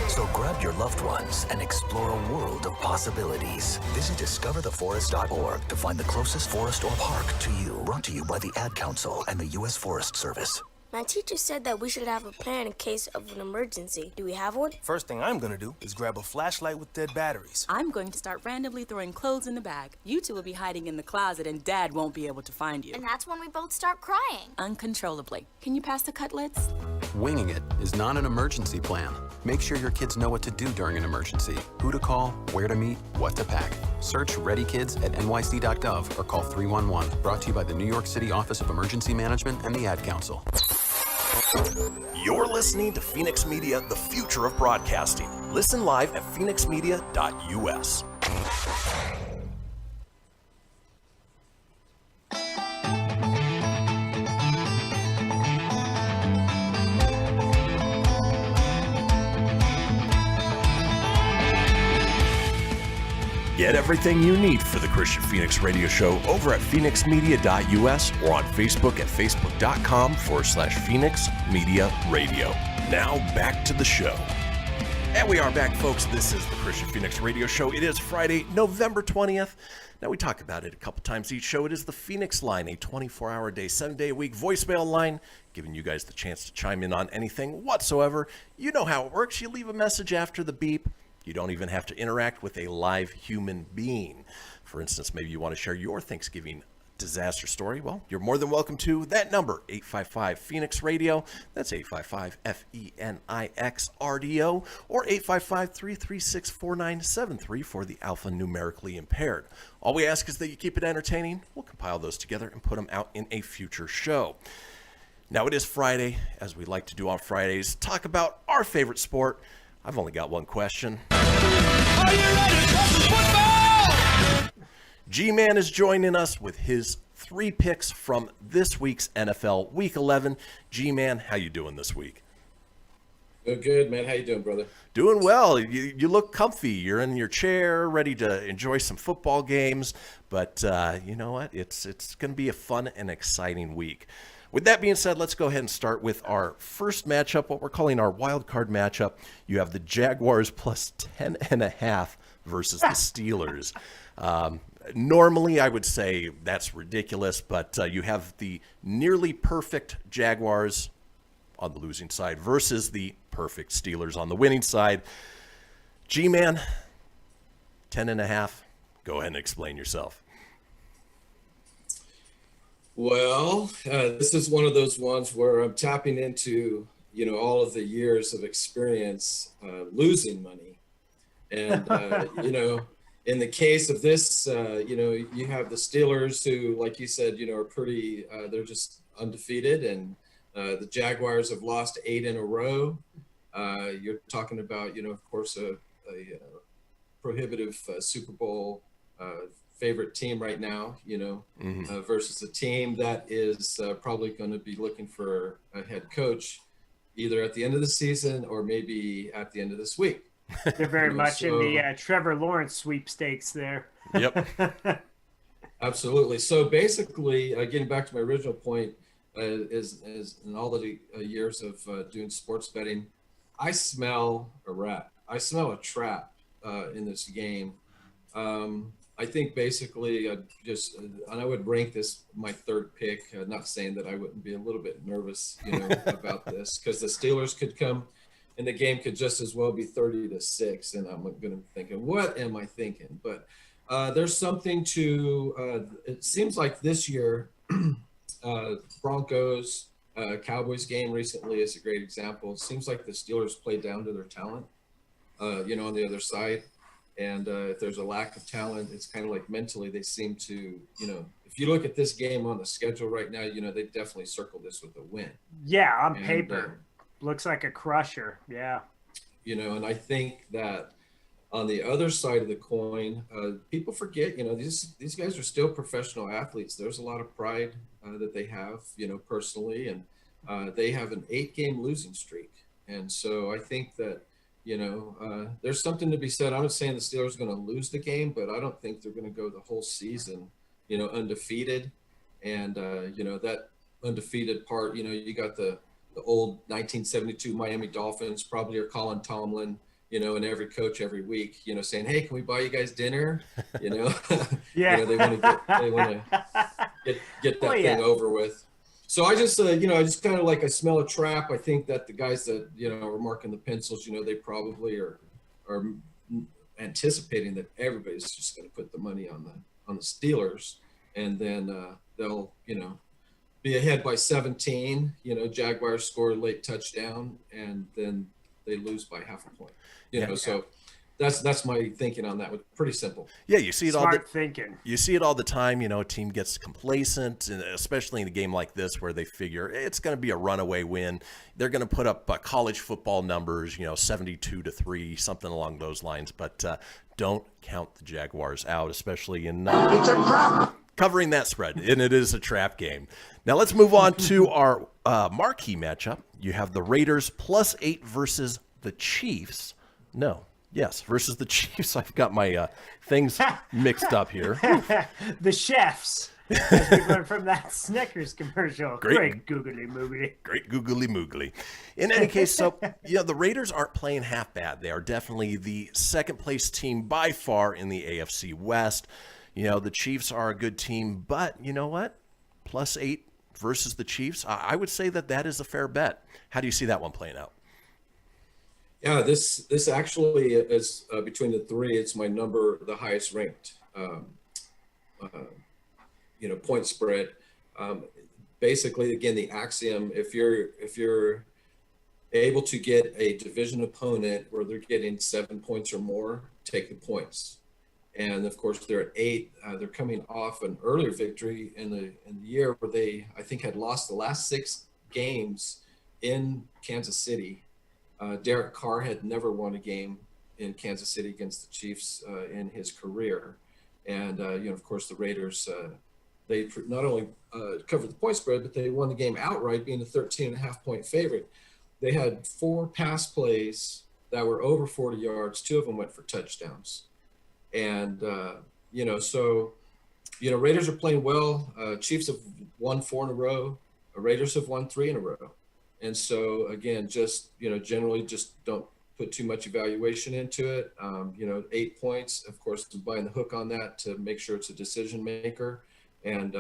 So grab your loved ones and explore a world of possibilities. Visit discovertheforest.org to find the closest forest or park to you. Brought to you by the Ad Council and the U.S. Forest Service. My teacher said that we should have a plan in case of an emergency. Do we have one? First thing I'm gonna do is grab a flashlight with dead batteries. I'm going to start randomly throwing clothes in the bag. You two will be hiding in the closet and Dad won't be able to find you. And that's when we both start crying. Uncontrollably. Can you pass the cutlets? Winging it is not an emergency plan. Make sure your kids know what to do during an emergency, who to call, where to meet, what to pack. Search Ready Kids at nyc.gov or call 311. Brought to you by the New York City Office of Emergency Management and the Ad Council. You're listening to Fenix Media, the future of broadcasting. Listen live at phoenixmedia.us. Get everything you need for the Kristian Fenix Radio Show over at phoenixmedia.us or on Facebook at facebook.com/Fenix Media Radio. Now back to the show. And we are back, folks. This is the Kristian Fenix Radio Show. It is Friday, November 20th. Now, we talk about it a couple times each show. It is the Fenix Line, a 24-hour day, 7-day-a-week voicemail line, giving you guys the chance to chime in on anything whatsoever. You know how it works. You leave a message after the beep. You don't even have to interact with a live human being. For instance, maybe you want to share your Thanksgiving disaster story. Well, you're more than welcome to that number, 855-FENIX-RADIO. That's 855-FENIX-RDO or 855-336-4973 for the alphanumerically impaired. All we ask is that you keep it entertaining. We'll compile those together and put them out in a future show. Now, it is Friday, as we like to do on Fridays, talk about our favorite sport. I've only got one question. Are you ready to talk football? G-Man is joining us with his 3 picks from this week's NFL Week 11. G-Man, how you doing this week? Good, man. How you doing, brother? Doing well. You look comfy. You're in your chair, ready to enjoy some football games. But you know what? It's going to be a fun and exciting week. With that being said, let's go ahead and start with our first matchup, what we're calling our wild card matchup. You have the Jaguars plus 10.5 versus the Steelers. Normally, I would say that's ridiculous, but you have the nearly perfect Jaguars on the losing side versus the perfect Steelers on the winning side. G-Man, 10.5. Go ahead and explain yourself. Well, this is one of those ones where I'm tapping into, all of the years of experience losing money. And, in the case of this, you have the Steelers who, like you said, are pretty, they're just undefeated. And the Jaguars have lost 8 in a row. You're talking about, of course, a prohibitive Super Bowl favorite team right now, versus a team that is probably going to be looking for a head coach either at the end of the season or maybe at the end of this week. They're very much in the Trevor Lawrence sweepstakes there. Yep. Absolutely. So basically, getting back to my original point, is in all the years of doing sports betting, I smell a rat. I smell a trap in this game. I think basically and I would rank this my third pick, not saying that I wouldn't be a little bit nervous, about this, because the Steelers could come and the game could just as well be 30-6. And I'm going to be thinking, what am I thinking? But there's something to, it seems like this year, Broncos, Cowboys game recently is a great example. It seems like the Steelers played down to their talent. on the other side. And if there's a lack of talent, it's kind of like mentally they seem to, if you look at this game on the schedule right now, they definitely circle this with a win. Yeah, on paper, looks like a crusher. Yeah. And I think that on the other side of the coin, people forget, these guys are still professional athletes. There's a lot of pride that they have, personally, and they have an 8-game losing streak. And so I think that, there's something to be said. I'm not saying the Steelers are going to lose the game, but I don't think they're going to go the whole season, undefeated. And, that undefeated part, you got the old 1972 Miami Dolphins probably are calling Tomlin, and every coach every week, saying, "Hey, can we buy you guys dinner?" Yeah. They want to get that thing over with. So I just, I just kind of I smell a trap. I think that the guys that, are marking the pencils, they probably are anticipating that everybody's just going to put the money on the Steelers, and then they'll, be ahead by 17. Jaguars score a late touchdown, and then they lose by half a point. So that's my thinking on that. Pretty simple. Yeah, you see it Smart thinking. You see it all the time. A team gets complacent, and especially in a game like this where they figure it's going to be a runaway win. They're going to put up college football numbers, 72-3, something along those lines. But don't count the Jaguars out, especially in covering that spread, and it is a trap game. Now let's move on to our marquee matchup. You have the Raiders +8 versus the Chiefs. Versus the Chiefs. I've got my things mixed up here. The chefs, as we learned from that Snickers commercial. Great googly moogly. Great googly moogly. In any case, the Raiders aren't playing half bad. They are definitely the second place team by far in the AFC West. The Chiefs are a good team, but you know what? +8 versus the Chiefs. I would say that is a fair bet. How do you see that one playing out? Yeah, this actually is between the three. It's my the highest ranked, point spread. Basically, again, the axiom: if you're able to get a division opponent where they're getting 7 points or more, take the points. And of course, they're at 8. They're coming off an earlier victory in the year where they, I think, had lost the last 6 games in Kansas City. Derek Carr had never won a game in Kansas City against the Chiefs in his career. And, of course, the Raiders, they not only covered the point spread, but they won the game outright, being a 13.5-point favorite. They had 4 pass plays that were over 40 yards. 2 of them went for touchdowns. And, Raiders are playing well. Chiefs have won 4 in a row. Raiders have won 3 in a row. And so, again, just, generally just don't put too much evaluation into it. 8 points, of course, I'm buying the hook on that to make sure it's a decision maker. And,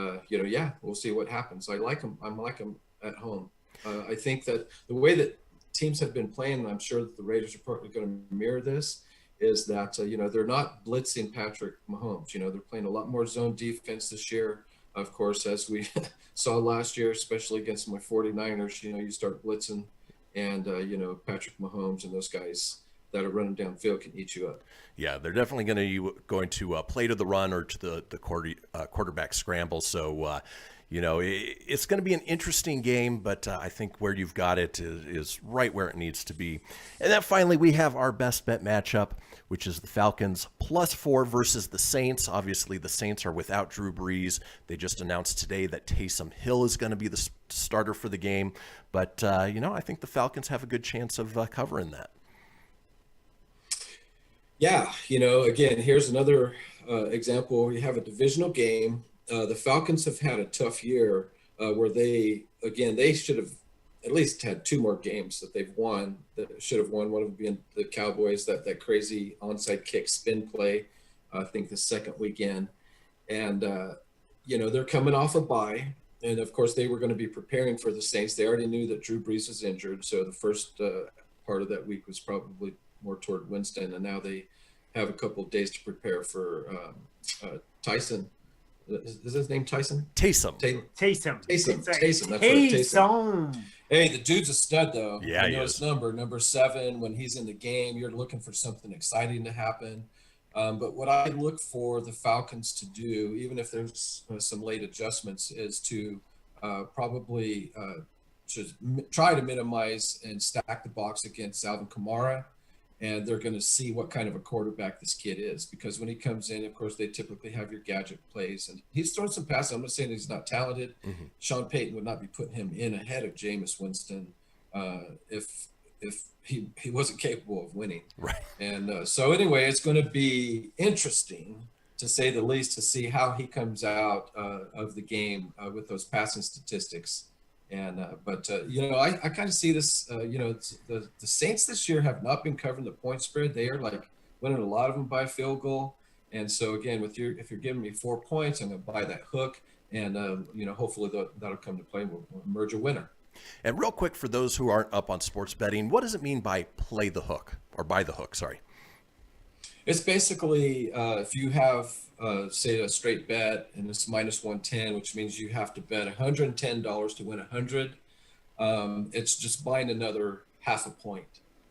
we'll see what happens. I like them. At home. I think that the way that teams have been playing, and I'm sure that the Raiders are probably going to mirror this, is that, they're not blitzing Patrick Mahomes. They're playing a lot more zone defense this year. Of course, as we saw last year, especially against my 49ers, you start blitzing and, Patrick Mahomes and those guys that are running downfield can eat you up. Yeah, they're definitely going to play to the run or to the quarterback scramble. So, it's going to be an interesting game, but I think where you've got it is right where it needs to be. And then finally, we have our best bet matchup, which is the Falcons +4 versus the Saints. Obviously, the Saints are without Drew Brees. They just announced today that Taysom Hill is going to be the starter for the game. But, I think the Falcons have a good chance of covering that. Yeah, again, here's another example. We have a divisional game. The Falcons have had a tough year where they should have at least had 2 more games that they've won that should have won. One of them being the Cowboys, that crazy onside kick spin play, I think the second weekend. And, they're coming off a bye. And, of course, they were going to be preparing for the Saints. They already knew that Drew Brees was injured. So the first part of that week was probably more toward Winston. And now they have a couple of days to prepare for Tyson. Is his name Tyson? Taysom. Taysom. Taysom. That's right, Taysom. Hey, the dude's a stud, though. Yeah, I know he his is. number 7. When he's in the game, you're looking for something exciting to happen. But what I look for the Falcons to do, even if there's some late adjustments, is to probably try to minimize and stack the box against Alvin Kamara. And they're going to see what kind of a quarterback this kid is, because when he comes in, of course, they typically have your gadget plays, and he's thrown some passes. I'm not saying he's not talented. Mm-hmm. Sean Payton would not be putting him in ahead of Jameis Winston if he wasn't capable of winning. Right. And so anyway, it's going to be interesting, to say the least, to see how he comes out of the game with those passing statistics. And but I kind of see this. The Saints this year have not been covering the point spread. They are like winning a lot of them by field goal. And so again, if you're giving me 4 points, I'm going to buy that hook, and hopefully that'll come to play. We'll emerge a winner. And real quick, for those who aren't up on sports betting, what does it mean by play the hook, or buy the hook? Sorry. It's basically if you have, say, a straight bet and it's -110, which means you have to bet $110 to win 100. It's just buying another half a point.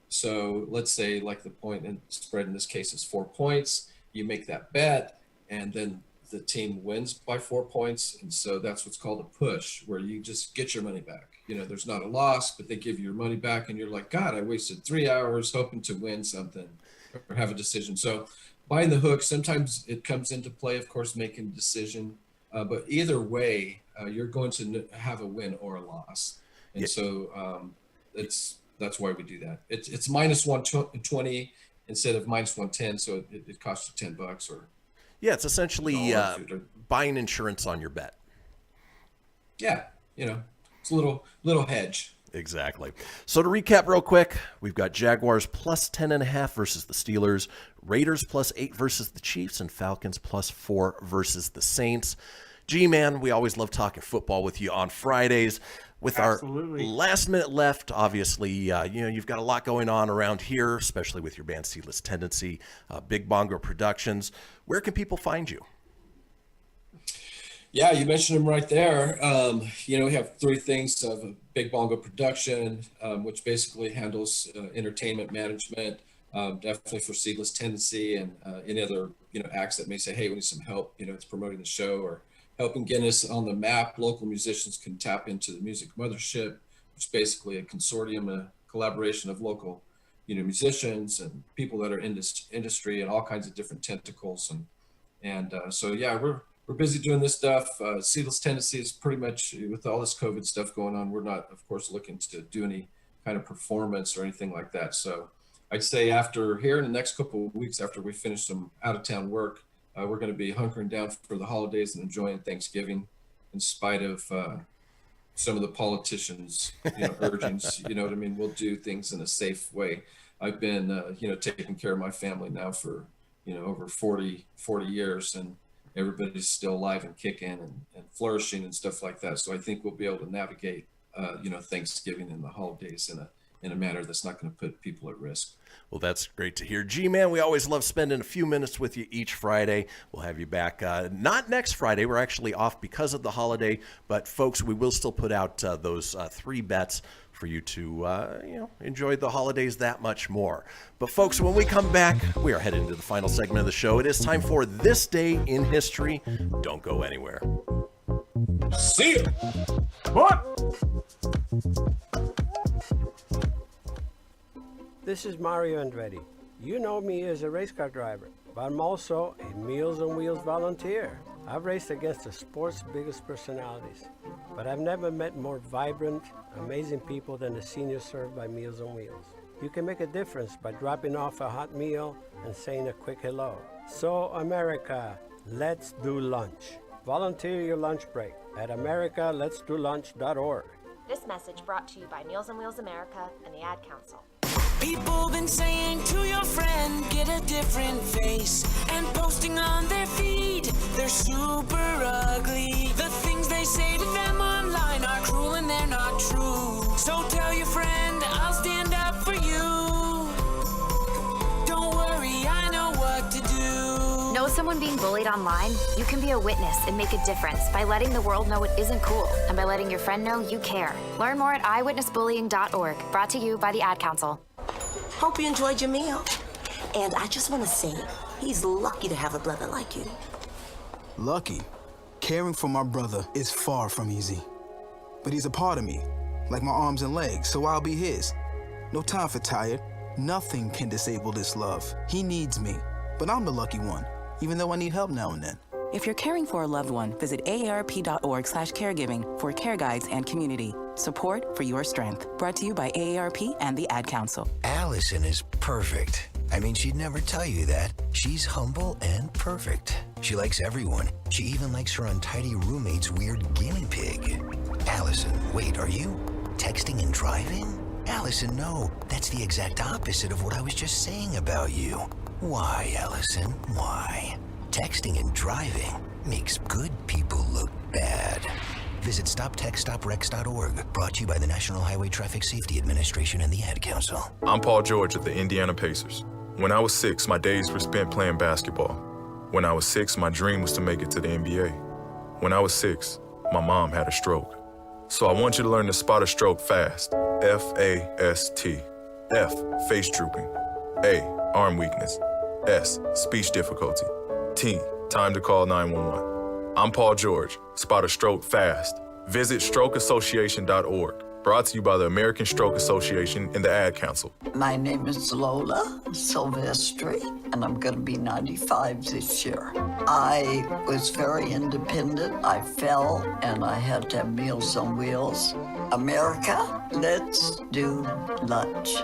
So let's say, like, the point and spread in this case is 4 points. You make that bet, and then the team wins by 4 points. And so that's what's called a push, where you just get your money back. There's not a loss, but they give you your money back, and you're like, God, I wasted 3 hours hoping to win something or have a decision. So buying the hook, sometimes it comes into play, of course, making a decision. But either way, you're going to have a win or a loss. And so that's why we do that. It's -120 instead of -110. So it costs you $10 or. Yeah, it's essentially buying insurance on your bet. Yeah, it's a little hedge. Exactly. So to recap real quick, we've got Jaguars +10.5 versus the Steelers, Raiders +8 versus the Chiefs, and Falcons +4 versus the Saints. G-Man, we always love talking football with you on Fridays. With Absolutely. Our last minute left, obviously, you've got a lot going on around here, especially with your band Seedless Tendency, Big Bongo Productions. Where can people find you? Yeah, you mentioned them right there. We have 3 things of a Big Bongo Production, which basically handles entertainment management, definitely for Seedless Tendency and any other, acts that may say, hey, we need some help, it's promoting the show or helping get us on the map. Local musicians can tap into the Music Mothership, which is basically a consortium, a collaboration of local, musicians and people that are in this industry and all kinds of different tentacles. So we're busy doing this stuff. Seedless Tendency is pretty much, with all this COVID stuff going on, we're not, of course, looking to do any kind of performance or anything like that. So I'd say after here in the next couple of weeks, after we finish some out-of-town work, we're going to be hunkering down for the holidays and enjoying Thanksgiving, in spite of some of the politicians' urgings. You know what I mean? We'll do things in a safe way. I've been, taking care of my family now for, over 40 years, and everybody's still alive and kicking and flourishing and stuff like that. So I think we'll be able to navigate, Thanksgiving and the holidays in a manner that's not going to put people at risk. Well, that's great to hear. G-Man, we always love spending a few minutes with you each Friday. We'll have you back not next Friday. We're actually off because of the holiday. But, folks, we will still put out those 3 bets for you to, enjoy the holidays that much more. But, folks, when we come back, we are headed into the final segment of the show. It is time for This Day in History. Don't go anywhere. See you. What? This is Mario Andretti. You know me as a race car driver, but I'm also a Meals on Wheels volunteer. I've raced against the sport's biggest personalities, but I've never met more vibrant, amazing people than the seniors served by Meals on Wheels. You can make a difference by dropping off a hot meal and saying a quick hello. So, America, let's do lunch. Volunteer your lunch break at americaletsdolunch.org. This message brought to you by Meals on Wheels America and the Ad Council. People been saying to your friend, get a different face, and posting on their feed, they're super ugly. The things they say to them online are cruel and they're not true. So tell your friend, I'll stand up for you. Don't worry, I know what to do. Know someone being bullied online? You can be a witness and make a difference by letting the world know it isn't cool and by letting your friend know you care. Learn more at eyewitnessbullying.org. Brought to you by the Ad Council. Hope you enjoyed your meal. And I just want to say, he's lucky to have a brother like you. Lucky? Caring for my brother is far from easy. But he's a part of me, like my arms and legs, so I'll be his. No time for tired. Nothing can disable this love. He needs me, but I'm the lucky one, even though I need help now and then. If you're caring for a loved one, visit aarp.org/caregiving for care guides and community. Support for your strength. Brought to you by AARP and the Ad Council. Allison is perfect. I mean, she'd never tell you that. She's humble and perfect. She likes everyone. She even likes her untidy roommate's weird guinea pig. Allison, wait, are you texting and driving? Allison, no. That's the exact opposite of what I was just saying about you. Why, Allison? Why? Texting and driving makes good people look bad. Visit StopTextStopWrecks.org. Brought to you by the National Highway Traffic Safety Administration and the Ad Council. I'm Paul George of the Indiana Pacers. When I was 6, my days were spent playing basketball. When I was 6, my dream was to make it to the NBA. When I was 6, my mom had a stroke. So I want you to learn to spot a stroke fast. F-A-S-T. F, face drooping. A, arm weakness. S, speech difficulty. T, time to call 911. I'm Paul George. Spot a stroke fast. Visit strokeassociation.org. Brought to you by the American Stroke Association and the Ad Council. My name is Lola Silvestri, and I'm going to be 95 this year. I was very independent. I fell, and I had to have Meals on Wheels. America, let's do lunch.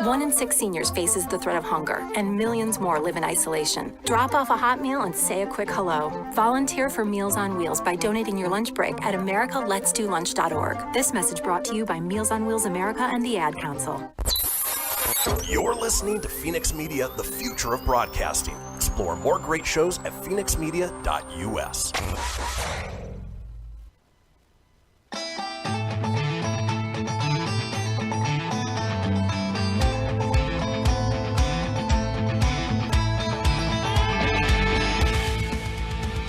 1 in 6 seniors faces the threat of hunger, and millions more live in isolation. Drop off a hot meal and say a quick hello. Volunteer for Meals on Wheels by donating your lunch break at americaletsdolunch.org. This message brought to you by Meals on Wheels America and the Ad Council. You're listening to Fenix Media, the future of broadcasting. Explore more great shows at phoenixmedia.us.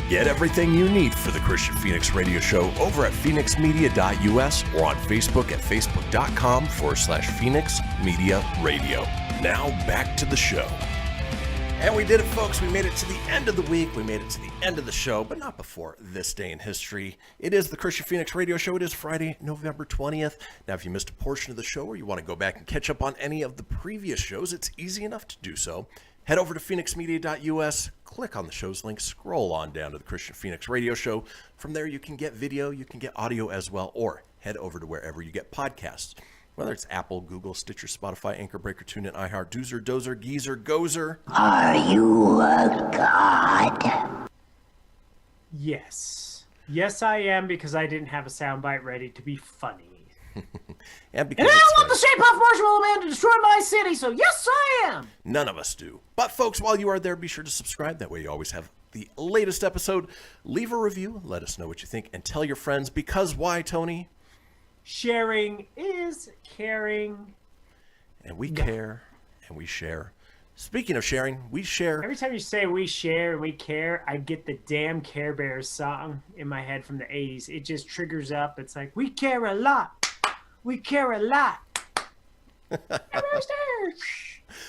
Get everything you need for the Kristian Fenix radio show over at phoenixmedia.us or on Facebook at facebook.com/Fenix Media Radio. Now back to the show. And we did it, folks. We made it to the end of the week. We made it to the end of the show, but not before this day in history. It is the Kristian Fenix radio show. It is Friday, November 20th. Now, if you missed a portion of the show or you want to go back and catch up on any of the previous shows, it's easy enough to do so. Head over to phoenixmedia.us, click on the show's link, scroll on down to the Kristian Fenix radio show. From there, you can get video, you can get audio as well, or head over to wherever you get podcasts. Whether it's Apple, Google, Stitcher, Spotify, Anchor Breaker, TuneIn, iHeart, Doozer, Dozer, Geezer, Gozer. Are you a god? Yes. Yes, I am, because I didn't have a soundbite ready to be funny. And I don't want the Shea Puff Marshmallow Man to destroy my city, so yes, I am! None of us do. But folks, while you are there, be sure to subscribe. That way you always have the latest episode. Leave a review, let us know what you think, and tell your friends, because why, Tony? Sharing is caring. And we care, and we share. Speaking of sharing, we share. Every time you say we share and we care, I get the damn Care Bears song in my head from the 80s. It just triggers up. It's like, we care a lot. We care a lot.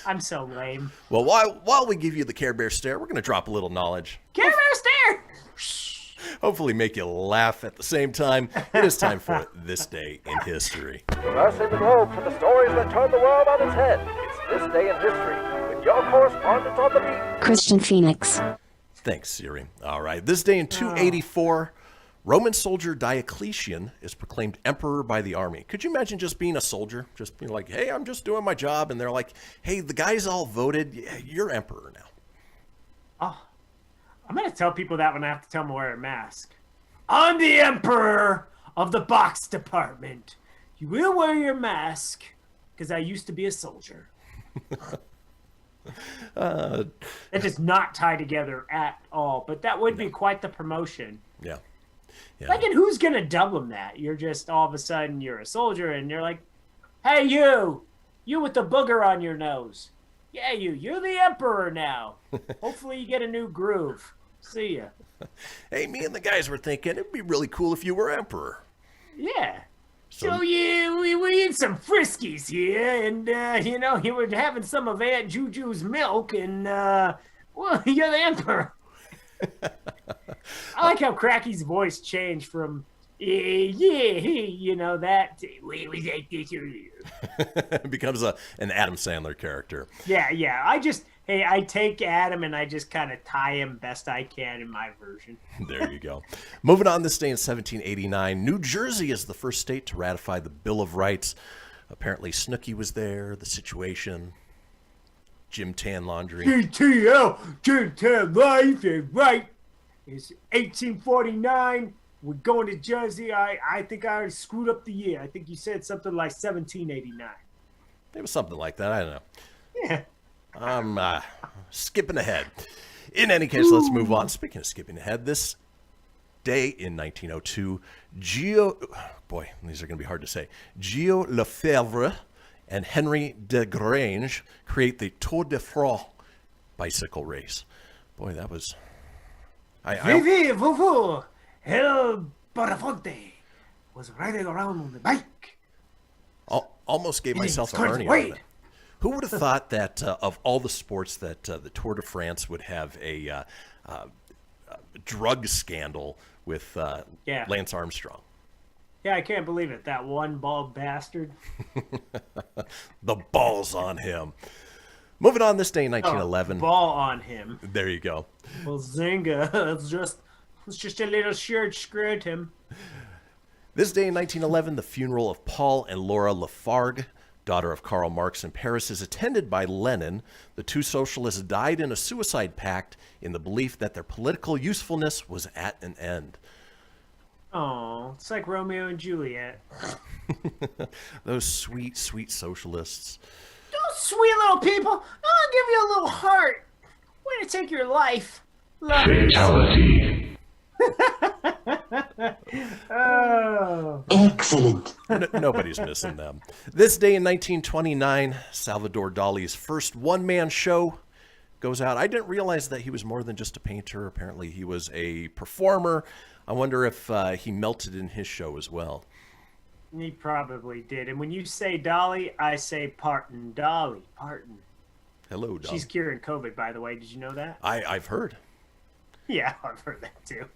I'm so lame. Well, while we give you the Care Bear stare, we're going to drop a little knowledge. Care Bear stare! Hopefully make you laugh at the same time. It is time for This Day in History. Crossing the globe for the stories that turn the world on its head. It's This Day in History with your correspondent on the beat, Kristian Fenix. Thanks, Siri. All right. This day in 284, Roman soldier Diocletian is proclaimed emperor by the army. Could you imagine just being a soldier? Just being like, hey, I'm just doing my job. And they're like, hey, the guys all voted. Yeah, you're emperor now. Oh, I'm going to tell people that when I have to tell them to wear a mask. I'm the emperor of the box department. You will wear your mask because I used to be a soldier. That does not tie together at all, but that would be quite the promotion. Yeah. Like, and who's going to dub them that? You're just all of a sudden you're a soldier and you're like, hey, you with the booger on your nose. Yeah, you're the emperor now. Hopefully you get a new groove. See ya. Hey, me and the guys were thinking it'd be really cool if you were emperor. Yeah. So yeah, we eat some Friskies here, and you were having some of Aunt Juju's milk, and well, you're the emperor. I like how Cracky's voice changed from that we ate this earlier. It becomes an Adam Sandler character. Yeah. I take Adam and I just kind of tie him best I can in my version. There you go. Moving on, this day in 1789, New Jersey is the first state to ratify the Bill of Rights. Apparently Snooki was there, the situation, Jim Tan Laundry. GTL, Jim Tan Life is right. It's 1849. We're going to Jersey. I think I already screwed up the year. I think you said something like 1789. It was something like that. I don't know. Yeah. I'm skipping ahead. In any case, let's move on. Speaking of skipping ahead, this day in 1902, these are going to be hard to say. Geo Lefebvre and Henry de Grange create the Tour de France bicycle race. Boy, that was... Vivi, vuvu, El Bonafonte was riding around on the bike. Almost gave myself a hernia on it. Who would have thought that of all the sports that the Tour de France would have a drug scandal with Lance Armstrong? Yeah, I can't believe it. That one bald bastard. The balls on him. Moving on, this day in 1911. Ball on him. There you go. Well, Zinga, it's just a little shirt screwed him. This day in 1911, the funeral of Paul and Laura Lafargue, daughter of Karl Marx in Paris, is attended by Lenin. The two socialists died in a suicide pact in the belief that their political usefulness was at an end. Oh, it's like Romeo and Juliet. Those sweet, sweet socialists. Those sweet little people. I'll give you a little heart. Way to take your life. Love Fatality. Oh. Excellent. Nobody's missing them. This day in 1929, Salvador Dali's first one-man show goes out. I didn't realize that he was more than just a painter. Apparently he was a performer. I wonder if he melted in his show as well. He probably did. And when you say Dolly, I say Parton. Dolly, Parton. Hello, Dolly. She's curing COVID, by the way. Did you know that? I've heard. Yeah, I've heard that too.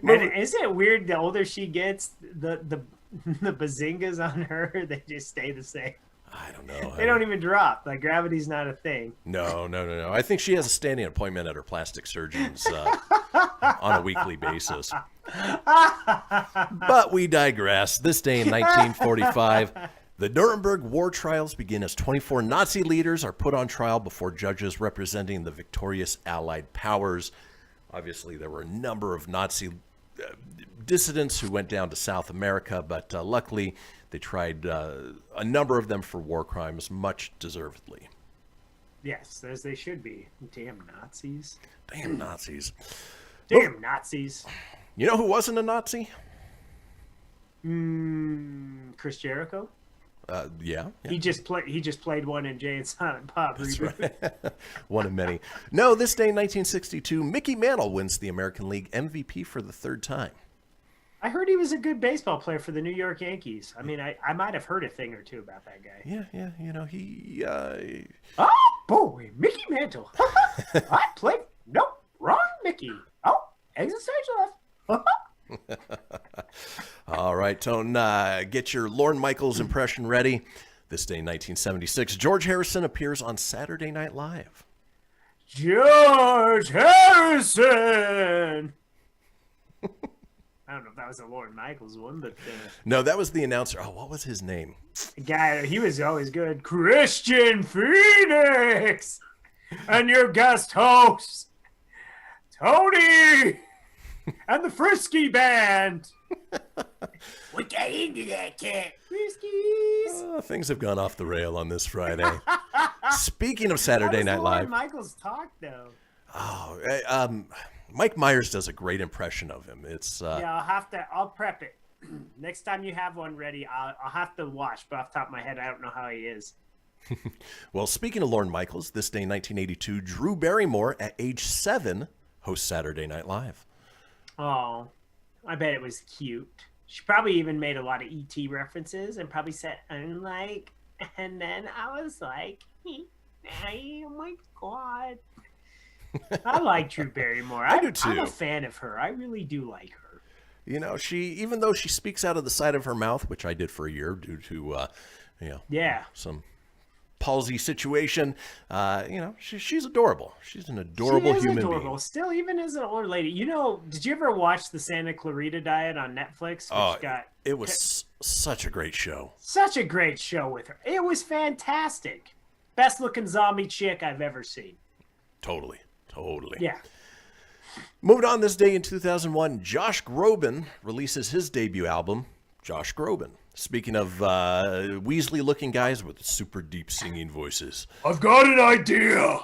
And isn't it weird? The older she gets, the bazingas on her, they just stay the same. I don't know. They don't even drop. Like gravity's not a thing. No. I think she has a standing appointment at her plastic surgeon's on a weekly basis. But we digress. This day in 1945, the Nuremberg war trials begin as 24 Nazi leaders are put on trial before judges representing the victorious Allied powers. Obviously, there were a number of Nazi dissidents who went down to South America, but luckily they tried a number of them for war crimes, much deservedly. Yes, as they should be. Damn Nazis. Damn Nazis. Damn Nazis. You know who wasn't a Nazi? Chris Jericho. Yeah. He just played one in Jay and Silent Bob. That's right. One of many. No, this day in 1962, Mickey Mantle wins the American League MVP for the third time. I heard he was a good baseball player for the New York Yankees. I mean, I might have heard a thing or two about that guy. Yeah. You know, he... Oh, boy, Mickey Mantle. I played... Nope, wrong Mickey. Oh, exit stage left. All right, Tone, get your Lorne Michaels impression ready. This day in 1976, George Harrison appears on Saturday Night Live. George Harrison! I don't know if that was a Lorne Michaels one, but... No, that was the announcer. Oh, what was his name? The guy, he was always good. Kristian Fenix! And your guest host, Tony! And the Frisky Band. We got into that cat. Friskies. Things have gone off the rail on this Friday. Speaking of Saturday Night Live. Michael's talk though. Oh, Mike Myers does a great impression of him. It's yeah, I'll prep it. Next time you have one ready, I'll have to watch. But off the top of my head, I don't know how he is. Well, speaking of Lorne Michaels, this day in 1982, Drew Barrymore, at age 7, hosts Saturday Night Live. Oh, I bet it was cute. She probably even made a lot of E.T. references and probably said, unlike, and then I was like, oh my God. I like Drew Barrymore. I do too. I'm a fan of her. I really do like her. You know, even though she speaks out of the side of her mouth, which I did for a year due to, some palsy situation, she's adorable. She's an adorable human being. Still, even as an older lady. You know, did you ever watch the Santa Clarita Diet on Netflix? It was such a great show. Such a great show with her. It was fantastic. Best looking zombie chick I've ever seen. Totally. Yeah. Moving on, this day in 2001, Josh Groban releases his debut album, Josh Groban. Speaking of Weasley-looking guys with super deep singing voices. I've got an idea.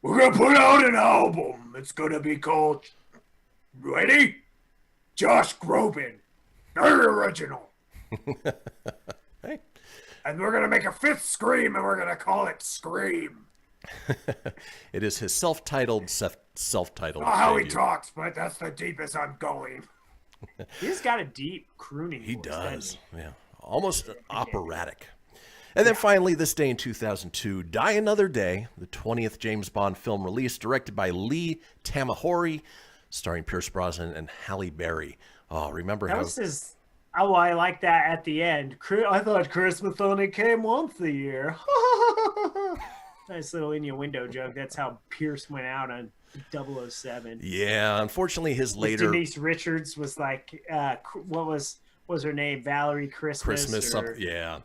We're going to put out an album. It's going to be called, ready? Josh Groban. Very original. Hey. And we're going to make a 5th Scream, and we're going to call it Scream. It is his self-titled Not how he talks, but that's the deepest I'm going. He's got a deep crooning voice. He does. Yeah. Almost operatic. And then finally, this day in 2002, Die Another Day, the 20th James Bond film release, directed by Lee Tamahori, starring Pierce Brosnan and Halle Berry. Oh, remember how... Oh, I like that at the end. I thought Christmas only came once a year. Nice little in your window joke. That's how Pierce went out on 007. Yeah, unfortunately, his later... Denise Richards was like, what was her name? Valerie Christmas? Yeah.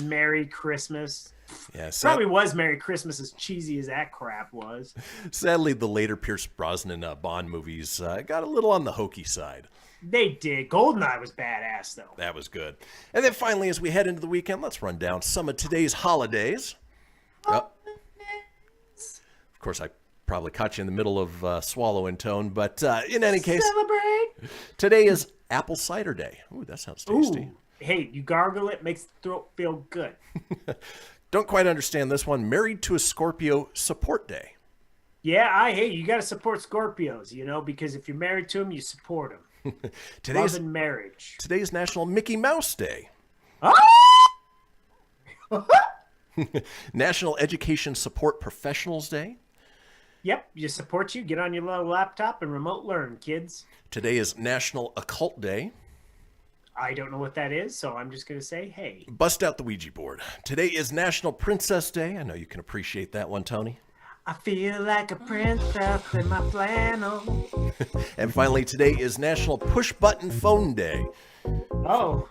Merry Christmas. Yeah, probably was Merry Christmas, as cheesy as that crap was. Sadly, the later Pierce Brosnan Bond movies got a little on the hokey side. They did. GoldenEye was badass, though. That was good. And then finally, as we head into the weekend, let's run down some of today's holidays. Of course, I probably caught you in the middle of swallowing tone, but in any case, celebrate. Today is Apple Cider Day. Ooh, that sounds tasty. Ooh. Hey, you gargle it, makes the throat feel good. Don't quite understand this one. Married to a Scorpio Support Day. Yeah, you got to support Scorpios, because if you're married to them, you support them. Love and marriage. Today's National Mickey Mouse Day. National Education Support Professionals Day. Yep, you support you. Get on your little laptop and remote learn, kids. Today is National Occult Day. I don't know what that is, so I'm just going to say, hey. Bust out the Ouija board. Today is National Princess Day. I know you can appreciate that one, Tony. I feel like a princess in my flannel. And finally, today is National Push Button Phone Day. Oh.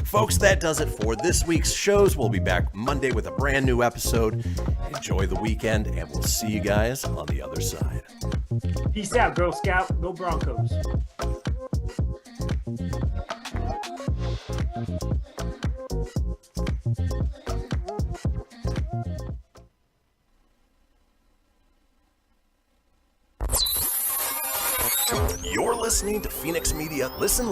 Folks, that does it for this week's shows. We'll be back Monday with a brand new episode. Enjoy the weekend, and we'll see you guys on the other side. Peace out, Girl Scout. Go Broncos. You're listening to Fenix Media. Listen